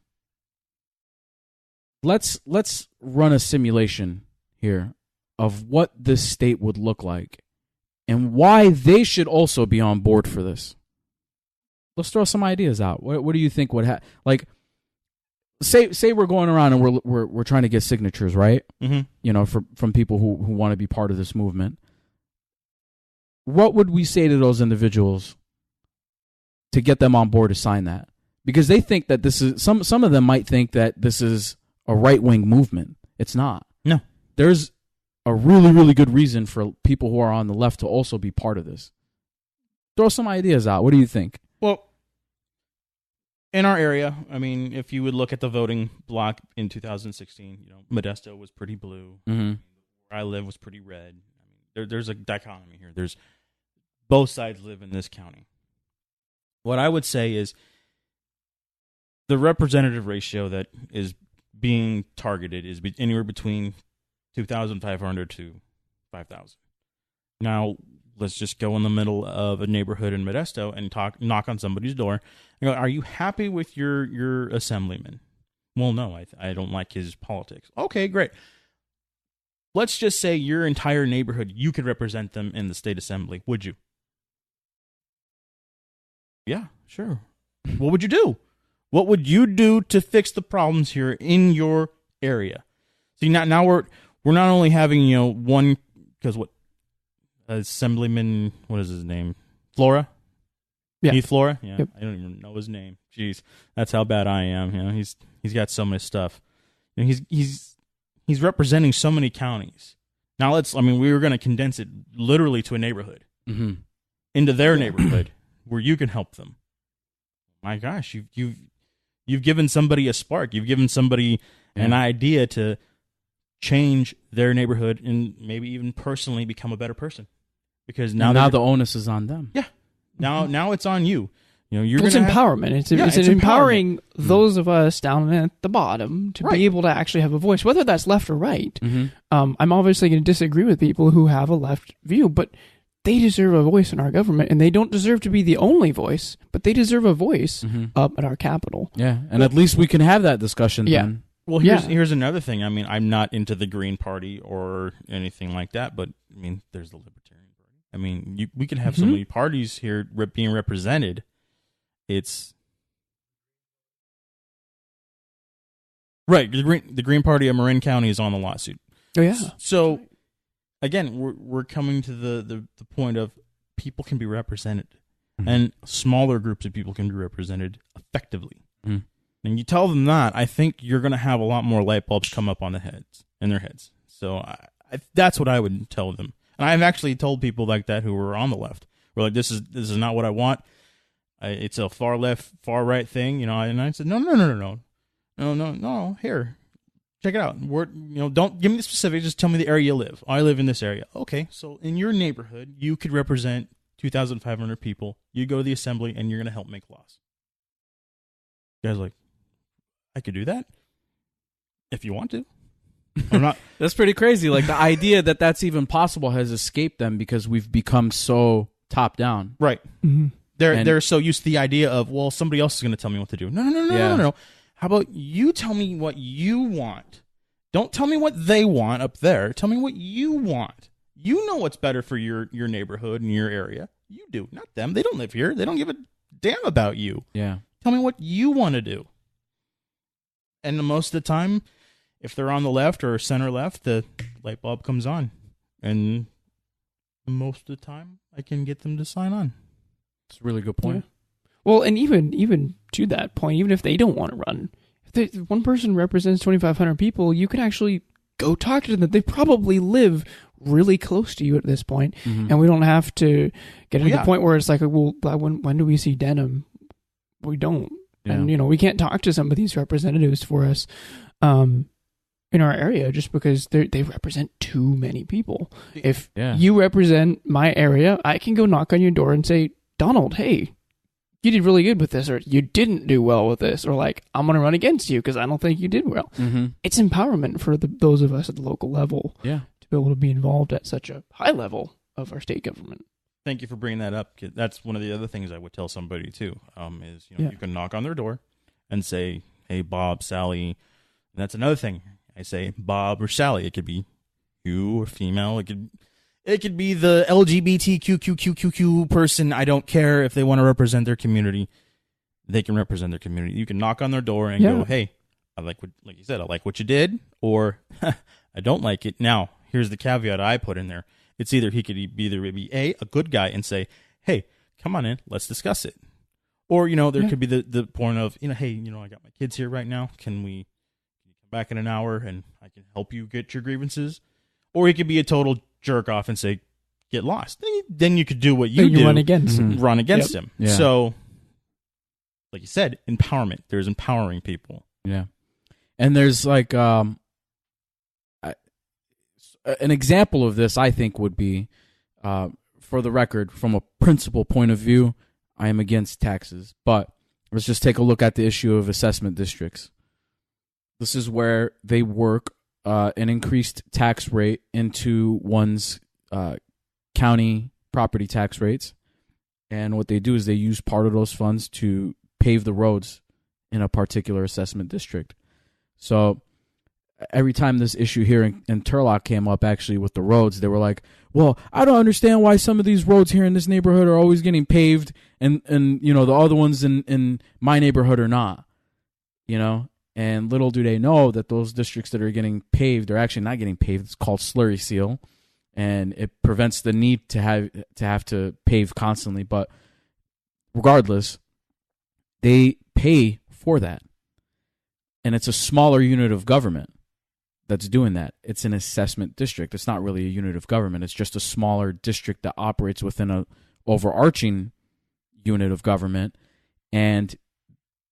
Let's run a simulation here of what this state would look like and why they should also be on board for this. Let's throw some ideas out. What do you think would happen? Like, say we're going around and we're trying to get signatures, right? Mm-hmm. From people who want to be part of this movement. What would we say to those individuals to get them on board to sign that? Because they think that this is some of them might think that this is a right-wing movement. It's not. No. There's a really, really good reason for people who are on the left to also be part of this. Throw some ideas out. What do you think? Well, in our area, I mean, if you would look at the voting block in 2016, Modesto was pretty blue. Mm-hmm. Where I live was pretty red. I mean, there's a dichotomy here. There's both sides live in this county. What I would say is the representative ratio that is being targeted is anywhere between 2,500 to 5,000. Now, let's just go in the middle of a neighborhood in Modesto and knock on somebody's door and go, are you happy with your assemblyman? Well, no, I don't like his politics. Okay, great. Let's just say your entire neighborhood, you could represent them in the state assembly. Would you? Yeah, sure. What would you do? What would you do to fix the problems here in your area? See, now we're not only having, one, because what, Assemblyman, what is his name? Flora? Yeah. Keith Flora? Yeah, Yep. I don't even know his name. Jeez, that's how bad I am. He's got so much stuff. He's representing so many counties. Now we were going to condense it literally to a neighborhood, mm-hmm. into their neighborhood where you can help them. My gosh, you've given somebody a spark. You've given somebody an idea to change their neighborhood and maybe even personally become a better person. Because now the onus is on them. Yeah. Now it's on you. It's empowerment. It's empowering those of us down at the bottom to be able to actually have a voice, whether that's left or right. Mm-hmm. I'm obviously going to disagree with people who have a left view, but they deserve a voice in our government, and they don't deserve to be the only voice, but they deserve a voice up at our Capitol. Yeah, and at least we can have that discussion then. Well, here's another thing. I mean, I'm not into the Green Party or anything like that, but, I mean, there's the Libertarian Party. I mean, we can have so many parties here being represented. It's... Right, the Green Party of Marin County is on the lawsuit. Oh, yeah. So... Again, we're coming to the point of people can be represented, and smaller groups of people can be represented effectively. Mm-hmm. And you tell them that, I think you're going to have a lot more light bulbs come up in their heads. So that's what I would tell them. And I've actually told people like that who were on the left. We're like, this is not what I want. It's a far left, far right thing, And I said, no. Here. Check it out. Don't give me the specifics. Just tell me the area you live. I live in this area. Okay, so in your neighborhood, you could represent 2,500 people. You go to the assembly, and you're going to help make laws. You guys are like, I could do that if you want to. I'm not. That's pretty crazy. Like the idea that that's even possible has escaped them because we've become so top down. Right. Mm-hmm. They're so used to the idea of, well, somebody else is going to tell me what to do. No. How about you tell me what you want? Don't tell me what they want up there. Tell me what you want. You know what's better for your neighborhood and your area. You do, not them. They don't live here. They don't give a damn about you. Yeah. Tell me what you want to do. And most of the time, if they're on the left or center left, the light bulb comes on. And most of the time, I can get them to sign on. It's a really good point. Yeah. Well, and even to that point, even if they don't want to run, if one person represents 2,500 people, you could actually go talk to them. They probably live really close to you at this point, and we don't have to get to the point where it's like, well, when do we see denim? We don't. Yeah. And, we can't talk to some of these representatives for us in our area just because they represent too many people. If you represent my area, I can go knock on your door and say, Donald, hey, you did really good with this, or you didn't do well with this, or like, I'm going to run against you because I don't think you did well. Mm-hmm. It's empowerment for those of us at the local level to be able to be involved at such a high level of our state government. Thank you for bringing that up. That's one of the other things I would tell somebody too, is you can knock on their door and say, hey, Bob, Sally. And that's another thing. I say Bob or Sally. It could be you or female. It could be the LGBTQQQQ person. I don't care if they want to represent their community. They can represent their community. You can knock on their door and go, hey, like you said, I like what you did, or I don't like it. Now, here's the caveat I put in there. It's either he could be a good guy and say, hey, come on in, let's discuss it. Or, there could be the point of, hey, I got my kids here right now. Can you come back in an hour and I can help you get your grievances? Or he could be a total jerk off and say, get lost. Then you could do what you do. Run against him. Run against him. Yeah. So, like you said, empowerment. There's empowering people. Yeah. And there's like an example of this, I think, would be, for the record, from a principle point of view, I am against taxes. But let's just take a look at the issue of assessment districts. This is where they work an increased tax rate into one's county property tax rates. And what they do is they use part of those funds to pave the roads in a particular assessment district. So every time this issue here in Turlock came up, actually, with the roads, they were like, well, I don't understand why some of these roads here in this neighborhood are always getting paved and the other ones in my neighborhood are not, and little do they know that those districts that are getting paved are actually not getting paved. It's called slurry seal, and it prevents the need to have to pave constantly. But regardless, they pay for that. And it's a smaller unit of government that's doing that. It's an assessment district. It's not really a unit of government. It's just a smaller district that operates within a overarching unit of government. And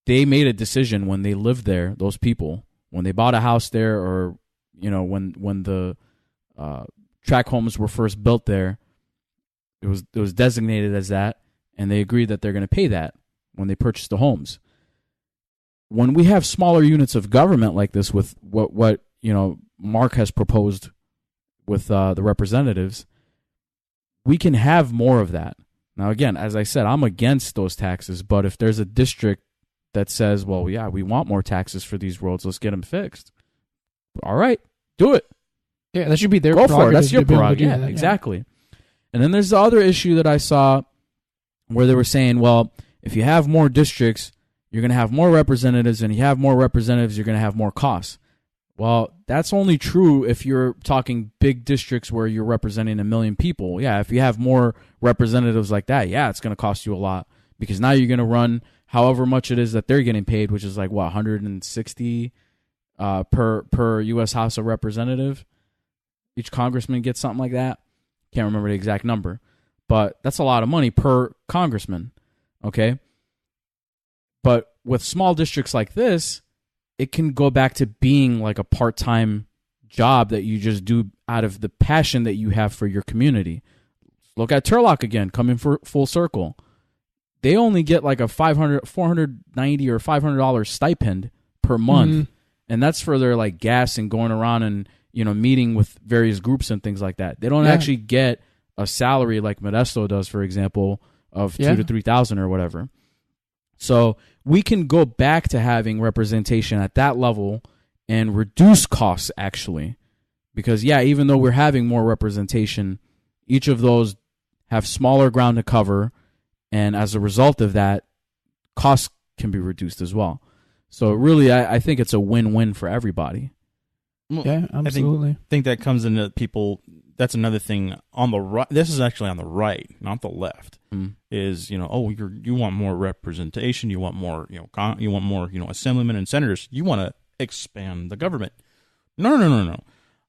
they made a decision when they lived there, those people, when they bought a house there, or when the tract homes were first built there, it was designated as that, and they agreed that they're going to pay that when they purchase the homes. When we have smaller units of government like this, with what Mark has proposed with the representatives, we can have more of that. Now, again, as I said, I'm against those taxes, but if there's a district that says, well, yeah, we want more taxes for these roads, let's get them fixed. All right, do it. Yeah, that should be their prerogative. Go for it. That's your prerogative. Yeah, exactly. And then there's the other issue that I saw where they were saying, well, if you have more districts, you're going to have more representatives, and you have more representatives, you're going to have more costs. Well, that's only true if you're talking big districts where you're representing 1 million people. Yeah, if you have more representatives like that, yeah, it's going to cost you a lot, because now you're going to run however much it is that they're getting paid, which is like, what, 160 per U.S. House of Representative? Each congressman gets something like that. Can't remember the exact number, but that's a lot of money per congressman, okay? But with small districts like this, it can go back to being like a part-time job that you just do out of the passion that you have for your community. Look at Turlock again, coming for full circle. They only get like a $490 or $500 stipend per month, and that's for their like gas and going around and meeting with various groups and things like that. They don't actually get a salary like Modesto does, for example, of $2,000 to $3,000 or whatever. So we can go back to having representation at that level and reduce costs, actually. Because, even though we're having more representation, each of those have smaller ground to cover, and as a result of that, costs can be reduced as well. So really, I think it's a win-win for everybody. Well, yeah, absolutely. I think that comes into people. That's another thing on the right. This is actually on the right, not the left. Is you want more representation, you want more assemblymen and senators. You want to expand the government. No.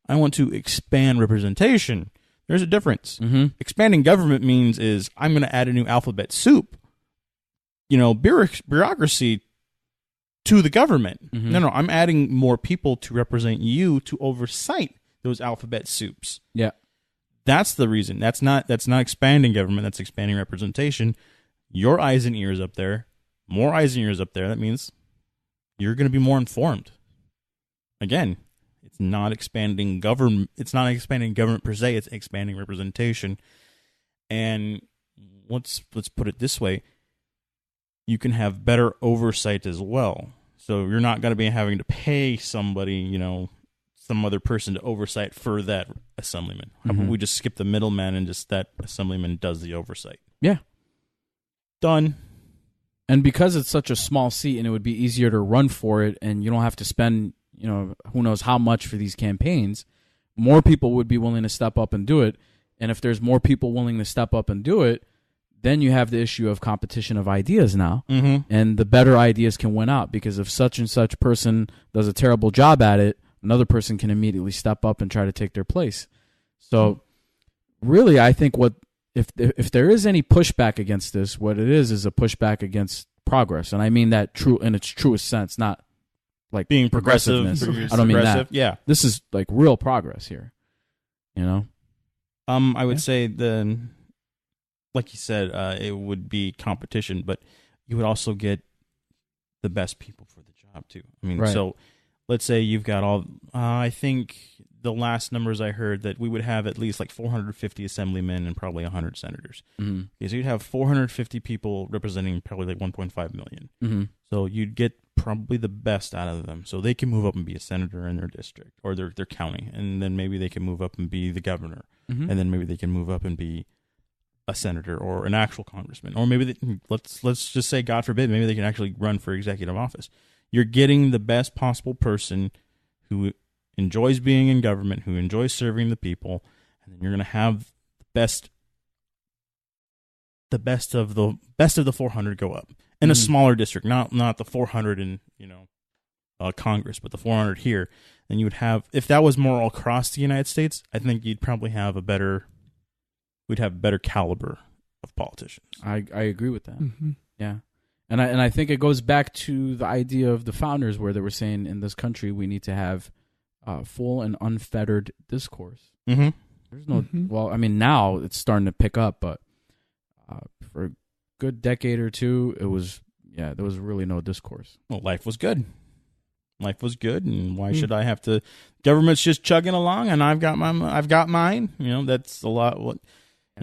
I want to expand representation. There's a difference. Expanding government means I'm going to add a new alphabet soup. Bureaucracy to the government. No, I'm adding more people to represent you, to oversight those alphabet soups. Yeah. That's the reason. That's not expanding government, that's expanding representation. Your eyes and ears up there, more eyes and ears up there, that means you're going to be more informed. Again, it's not expanding government per se, it's expanding representation. And let's put it this way, you can have better oversight as well. So you're not going to be having to pay somebody, some other person to oversight for that assemblyman. How about we just skip the middleman and just that assemblyman does the oversight? Yeah. Done. And because it's such a small seat and it would be easier to run for it and you don't have to spend, who knows how much for these campaigns, more people would be willing to step up and do it. And if there's more people willing to step up and do it, then you have the issue of competition of ideas now. Mm-hmm. And the better ideas can win out, because if such and such person does a terrible job at it, another person can immediately step up and try to take their place. So really, I think if there is any pushback against this, what it is a pushback against progress. And I mean that true in its truest sense, not like being progressive. I don't mean that. Yeah. This is like real progress here. I would say like you said, it would be competition, but you would also get the best people for the job too. I mean, right. So let's say you've got all, I think the last numbers I heard that we would have at least like 450 assemblymen and probably 100 senators. Mm-hmm. Okay, so you'd have 450 people representing probably like 1.5 million. Mm-hmm. So you'd get probably the best out of them. So they can move up and be a senator in their district or their county. And then maybe they can move up and be the governor. Mm-hmm. And then maybe they can move up and be a senator or an actual congressman. Or maybe let's just say, God forbid, maybe they can actually run for executive office. You're getting the best possible person who enjoys being in government, who enjoys serving the people, and then you're going to have the best of the 400 go up in a smaller district, not the 400 in Congress, but the 400 here. And you would have, if that was more all across the United States, I think you'd probably have we'd have a better caliber of politicians. I agree with that. Mm-hmm. Yeah. And I think it goes back to the idea of the founders, where they were saying in this country we need to have full and unfettered discourse. Mm-hmm. There's no, well, I mean, now it's starting to pick up, but for a good decade or two, there was really no discourse. Well, life was good. And why should I have to? Government's just chugging along, and I've got mine. That's a lot.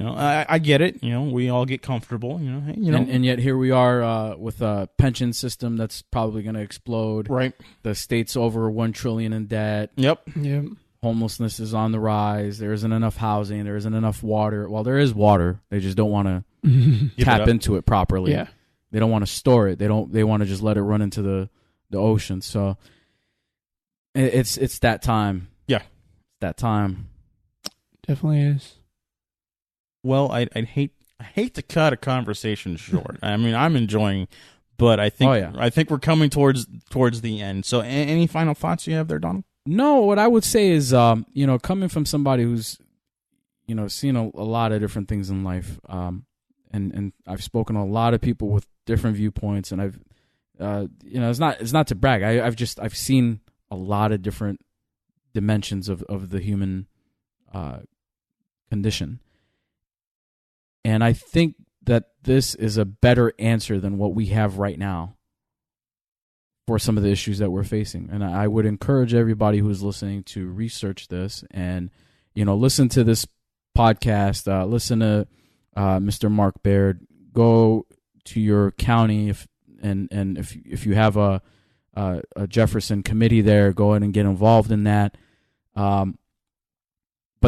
I get it. We all get comfortable. And yet here we are with a pension system that's probably going to explode. Right. The state's over $1 trillion in debt. Yep. Homelessness is on the rise. There isn't enough housing. There isn't enough water. Well, there is water. They just don't want to tap into it properly. Yeah. They don't want to store it. They want to just let it run into the ocean. So it's that time. Yeah. It's that time. Definitely is. Well, I hate to cut a conversation short. I mean, I'm enjoying, but I think we're coming towards the end. So any final thoughts you have there, Donald? No, what I would say is, coming from somebody who's, seen a lot of different things in life, and I've spoken to a lot of people with different viewpoints, and I've, it's not to brag. I've seen a lot of different dimensions of the human condition, and I think that this is a better answer than what we have right now for some of the issues that we're facing. And I would encourage everybody who's listening to research this and, listen to this podcast, listen to Mr. Mark Baird, go to your county if you have a Jefferson committee there, go ahead and get involved in that. But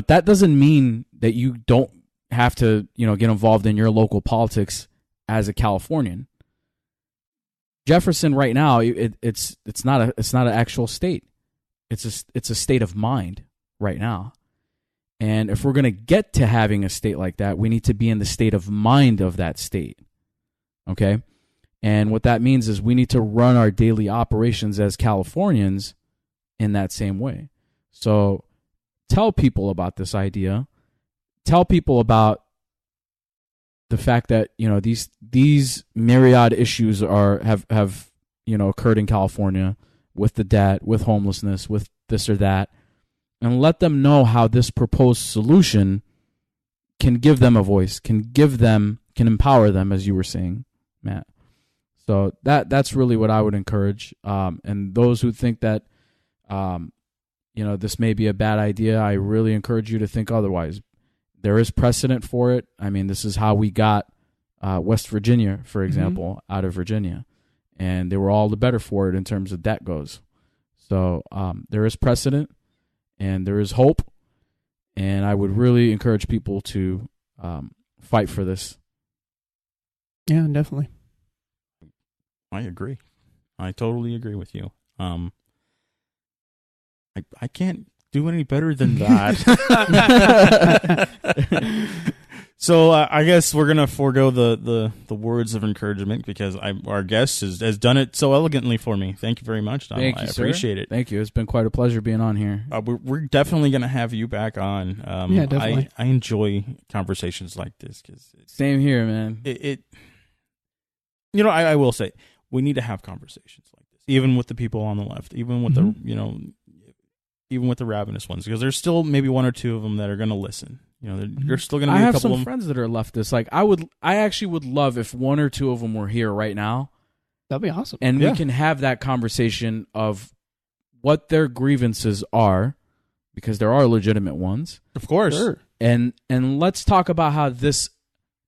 that doesn't mean that you don't have to, get involved in your local politics as a Californian. Jefferson right now, it's not an actual state. It's a state of mind right now. And if we're going to get to having a state like that, we need to be in the state of mind of that state. Okay? And what that means is we need to run our daily operations as Californians in that same way. So tell people about this idea. Tell people about the fact that these myriad issues have occurred in California with the debt, with homelessness, with this or that, and let them know how this proposed solution can give them a voice, can empower them, as you were saying, Matt. So that's really what I would encourage. And those who think that this may be a bad idea, I really encourage you to think otherwise. There is precedent for it. I mean, this is how we got West Virginia, for example, out of Virginia. And they were all the better for it in terms of debt goes. So there is precedent and there is hope. And I would really encourage people to fight for this. Yeah, definitely. I agree. I totally agree with you. I can't do any better than that. So I guess we're gonna forego the words of encouragement because our guest has done it so elegantly for me. Thank you very much, Donald. Thank you, I appreciate it. Thank you. It's been quite a pleasure being on here. We're definitely gonna have you back on. Yeah, definitely. I enjoy conversations like this because Same here, man. I will say we need to have conversations like this, even with the people on the left, even with even with the ravenous ones, because there's still maybe one or two of them that are going to listen. There's still going to be I a have couple some of them. friends that are leftists. Like I actually would love if one or two of them were here right now, That'd be awesome. and we can have that conversation of what their grievances are, because there are legitimate ones. Of course. Sure. And let's talk about how this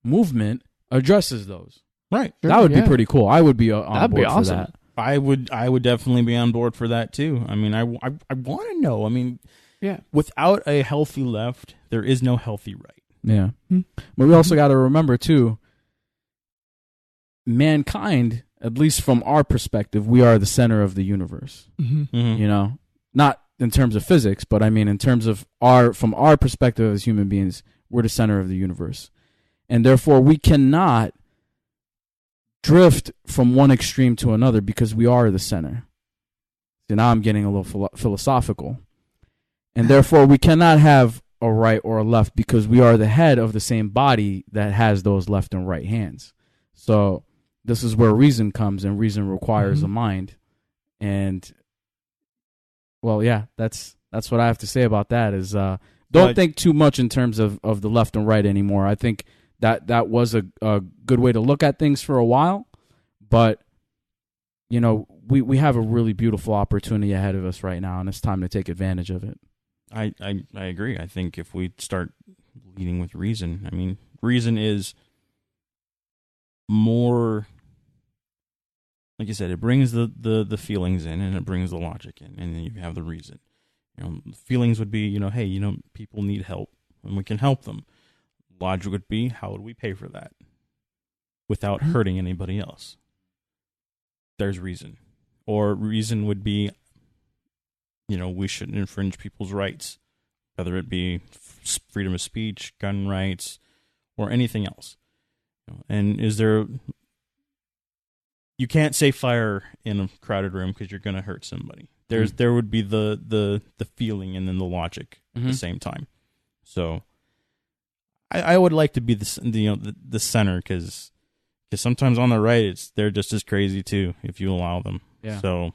movement addresses those. Right. Sure, That would be yeah. pretty cool. I would be on That'd be board for awesome. that. I would definitely be on board for that too. I mean, I want to know. I mean, Yeah. without a healthy left, there is no healthy right. Yeah. Hmm. But we also got to remember, too, mankind, at least from our perspective, we are the center of the universe. Mm-hmm. Mm-hmm. Not in terms of physics, but I mean in terms of from our perspective as human beings, we're the center of the universe. And therefore, we cannot drift from one extreme to another because we are the center. So now I'm getting a little philosophical. And therefore, we cannot have a right or a left because we are the head of the same body that has those left and right hands. So this is where reason comes, and reason requires a mind. And, well, yeah, that's what I have to say about that is don't think too much in terms of the left and right anymore. I think that was a good way to look at things for a while. But, we have a really beautiful opportunity ahead of us right now, and it's time to take advantage of it. I agree. I think if we start leading with reason, I mean, reason is more, like you said, it brings the feelings in and it brings the logic in, and then you have the reason. Feelings would be, hey, people need help and we can help them. Logic would be, how would we pay for that without hurting anybody else? There's reason. Or reason would be, we shouldn't infringe people's rights, whether it be freedom of speech, gun rights, or anything else. And you can't say fire in a crowded room because you're going to hurt somebody. There would be the feeling and then the logic at the same time. So I would like to be the center because sometimes on the right they're just as crazy too if you allow them. Yeah. So.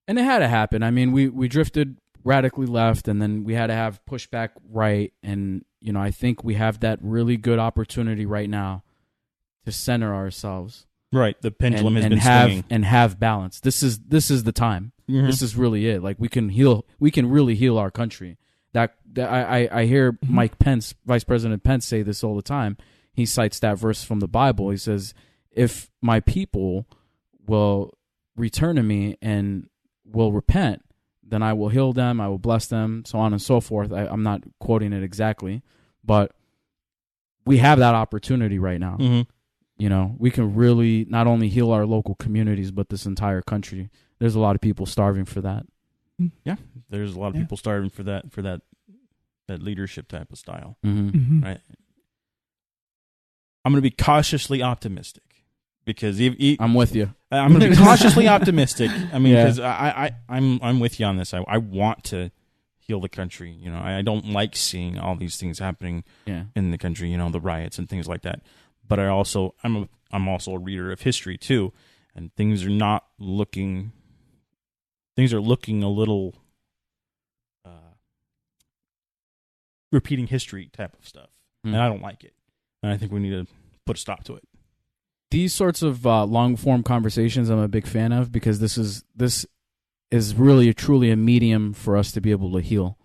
And it had to happen. I mean, we drifted radically left, and then we had to have pushback right. And, I think we have that really good opportunity right now to center ourselves. Right. The pendulum has been swinging. And have balance. This is the time. Mm-hmm. This is really it. Like we can really heal our country. That I hear Mike Pence, Vice President Pence, say this all the time. He cites that verse from the Bible. He says, if my people will return to me and will repent, then I will heal them, I will bless them, so on and so forth. I'm not quoting it exactly, but we have that opportunity right now. Mm-hmm. We can really not only heal our local communities, but this entire country. There's a lot of people starving for that. Yeah, there's a lot of people starving for that leadership type of style. Mm-hmm. Right. I'm going to be cautiously optimistic. Because I'm with you. I'm going to be cautiously optimistic. I mean, because I'm with you on this. I want to heal the country. I don't like seeing all these things happening in the country. The riots and things like that. But I'm also a reader of history too, and things are looking a little repeating history type of stuff, and I don't like it. And I think we need to put a stop to it. These sorts of long form conversations I'm a big fan of because this is really truly a medium for us to be able to heal.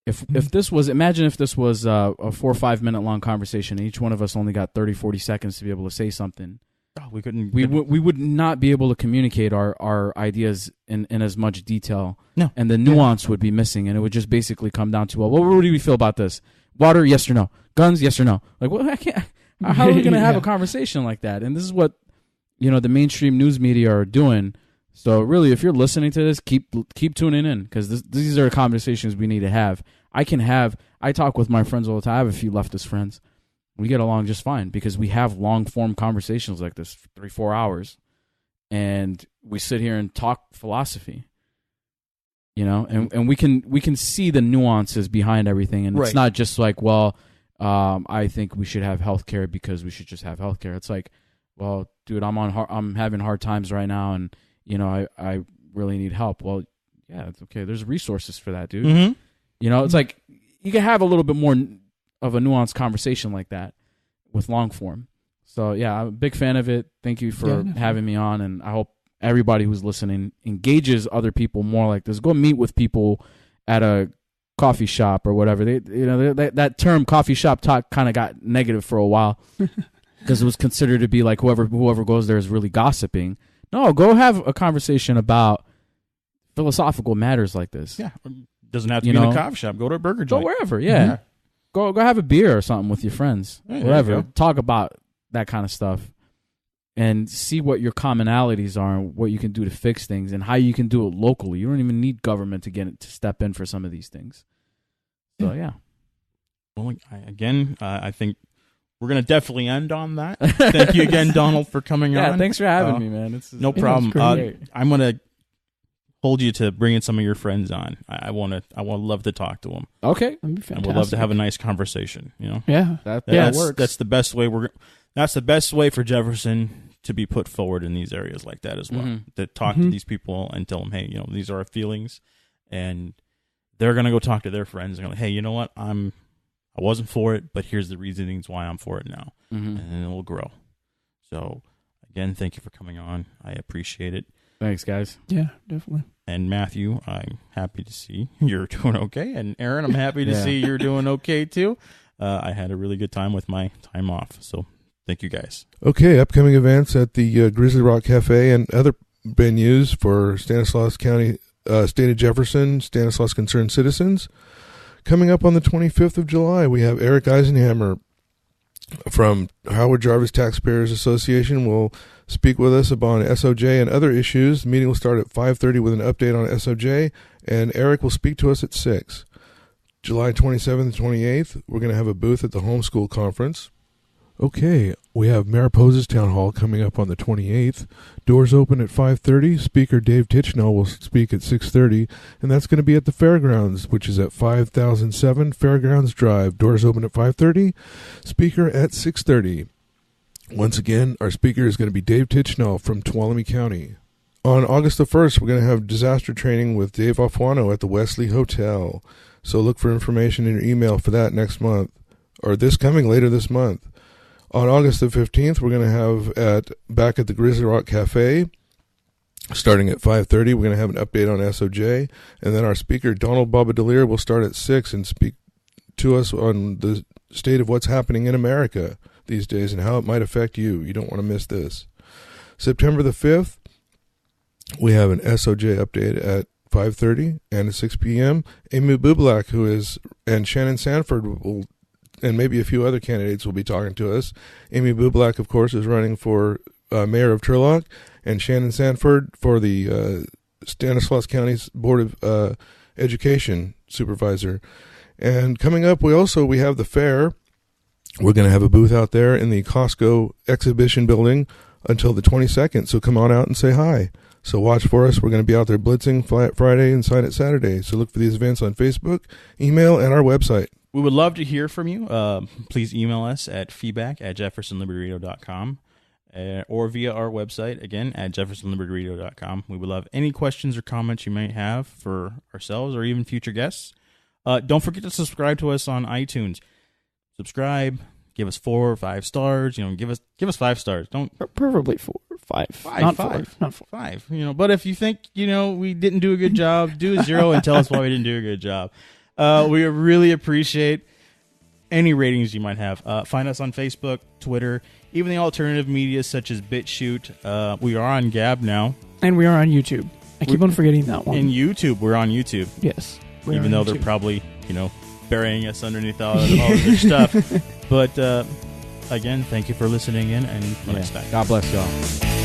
Imagine if this was a 4 or 5 minute long conversation and each one of us only got 30-40 seconds to be able to say something. We would not be able to communicate our ideas in as much detail. No. And the nuance would be missing, and it would just basically come down to, what do we feel about this? Water, yes or no? Guns, yes or no? Like, well, I can't. How are we going to have a conversation like that? And this is what the mainstream news media are doing. So really, if you're listening to this, keep tuning in, because these are conversations we need to have. I talk with my friends all the time. I have a few leftist friends. We get along just fine because we have long form conversations like this, 3-4 hours, and we sit here and talk philosophy. And we can see the nuances behind everything, and it's not just like, well, I think we should have healthcare because we should just have healthcare. It's like, well, dude, I'm having hard times right now, and I really need help. Well, yeah, it's okay. There's resources for that, dude. Mm-hmm. It's like you can have a little bit more of a nuanced conversation like that with long form. So yeah, I'm a big fan of it. Thank you for having me on, and I hope everybody who's listening engages other people more like this. Go meet with people at a coffee shop or whatever. That term coffee shop talk kind of got negative for a while because it was considered to be like whoever goes there is really gossiping. No, go have a conversation about philosophical matters like this. Yeah, doesn't have to be in a coffee shop. Go to a burger joint. Go wherever. Yeah, go have a beer or something with your friends. Wherever. Talk about that kind of stuff. And see what your commonalities are and what you can do to fix things and how you can do it locally. You don't even need government to step in for some of these things. So, yeah. Well, I think we're going to definitely end on that. Thank you again, Donald, for coming on. Yeah, thanks for having me, man. No problem. I'm going to hold you to bringing some of your friends on. I want to love to talk to them. Okay. That'd be fantastic. And we'd love to have a nice conversation, Yeah. That works. That's the best way that's the best way for Jefferson to be put forward in these areas like that as well. Mm-hmm. To talk to these people and tell them, hey, these are our feelings, and they're gonna go talk to their friends and go, hey, you know what? I wasn't for it, but here's the reasonings why I'm for it now, and then it'll grow. So again, thank you for coming on. I appreciate it. Thanks, guys. Yeah, definitely. And Matthew, I'm happy to see you're doing okay, and Aaron, I'm happy to see you're doing okay too. I had a really good time with my time off, so. Thank you, guys. Okay, upcoming events at the Grizzly Rock Cafe and other venues for Stanislaus County, State of Jefferson, Stanislaus Concerned Citizens. Coming up on the 25th of July, we have Eric Eisenhammer from Howard Jarvis Taxpayers Association will speak with us about SOJ and other issues. The meeting will start at 5:30 with an update on SOJ, and Eric will speak to us at 6. July 27th and 28th, we're going to have a booth at the Homeschool Conference. Okay, we have Mariposa's Town Hall coming up on the 28th. Doors open at 5:30. Speaker Dave Tichenor will speak at 6:30, and that's going to be at the Fairgrounds, which is at 5007 Fairgrounds Drive. Doors open at 5:30. Speaker at 6:30. Once again, our speaker is going to be Dave Tichenor from Tuolumne County. On August the 1st, we're going to have disaster training with Dave Afuano at the Wesley Hotel. So look for information in your email for that next month, or later this month. On August the 15th, we're going to have back at the Grizzly Rock Cafe, starting at 5:30. We're going to have an update on SOJ, and then our speaker, Donald Babadalir, will start at 6 and speak to us on the state of what's happening in America these days and how it might affect you. You don't want to miss this. September the 5th, we have an SOJ update at 5:30 and at 6 p.m. Amy Bublak, and Shannon Sanford will, and maybe a few other candidates will be talking to us. Amy Bublak, of course, is running for mayor of Turlock, and Shannon Sanford for the Stanislaus County's Board of Education supervisor. And coming up, we have the fair. We're going to have a booth out there in the Costco exhibition building until the 22nd, so come on out and say hi. So watch for us. We're going to be out there blitzing Friday and Sign It Saturday. So look for these events on Facebook, email, and our website. We would love to hear from you. Please email us at feedback@jeffersonlibertyradio.com or via our website, again, at jeffersonlibertyradio.com. We would love any questions or comments you might have for ourselves or even future guests. Don't forget to subscribe to us on iTunes. Subscribe, give us 4 or 5 stars. Give us 5 stars. Don't preferably 4 or 5. Not 5. Not 5. But if you think we didn't do a good job, do a 0 and tell us why we didn't do a good job. We really appreciate any ratings you might have. Find us on Facebook, Twitter, even the alternative media such as BitChute. We are on Gab now. And we are on YouTube. I keep on forgetting that one. In YouTube, we're on YouTube. Yes. Even though they're probably, burying us underneath all of their stuff. But, again, thank you for listening in, and until next time. God bless y'all.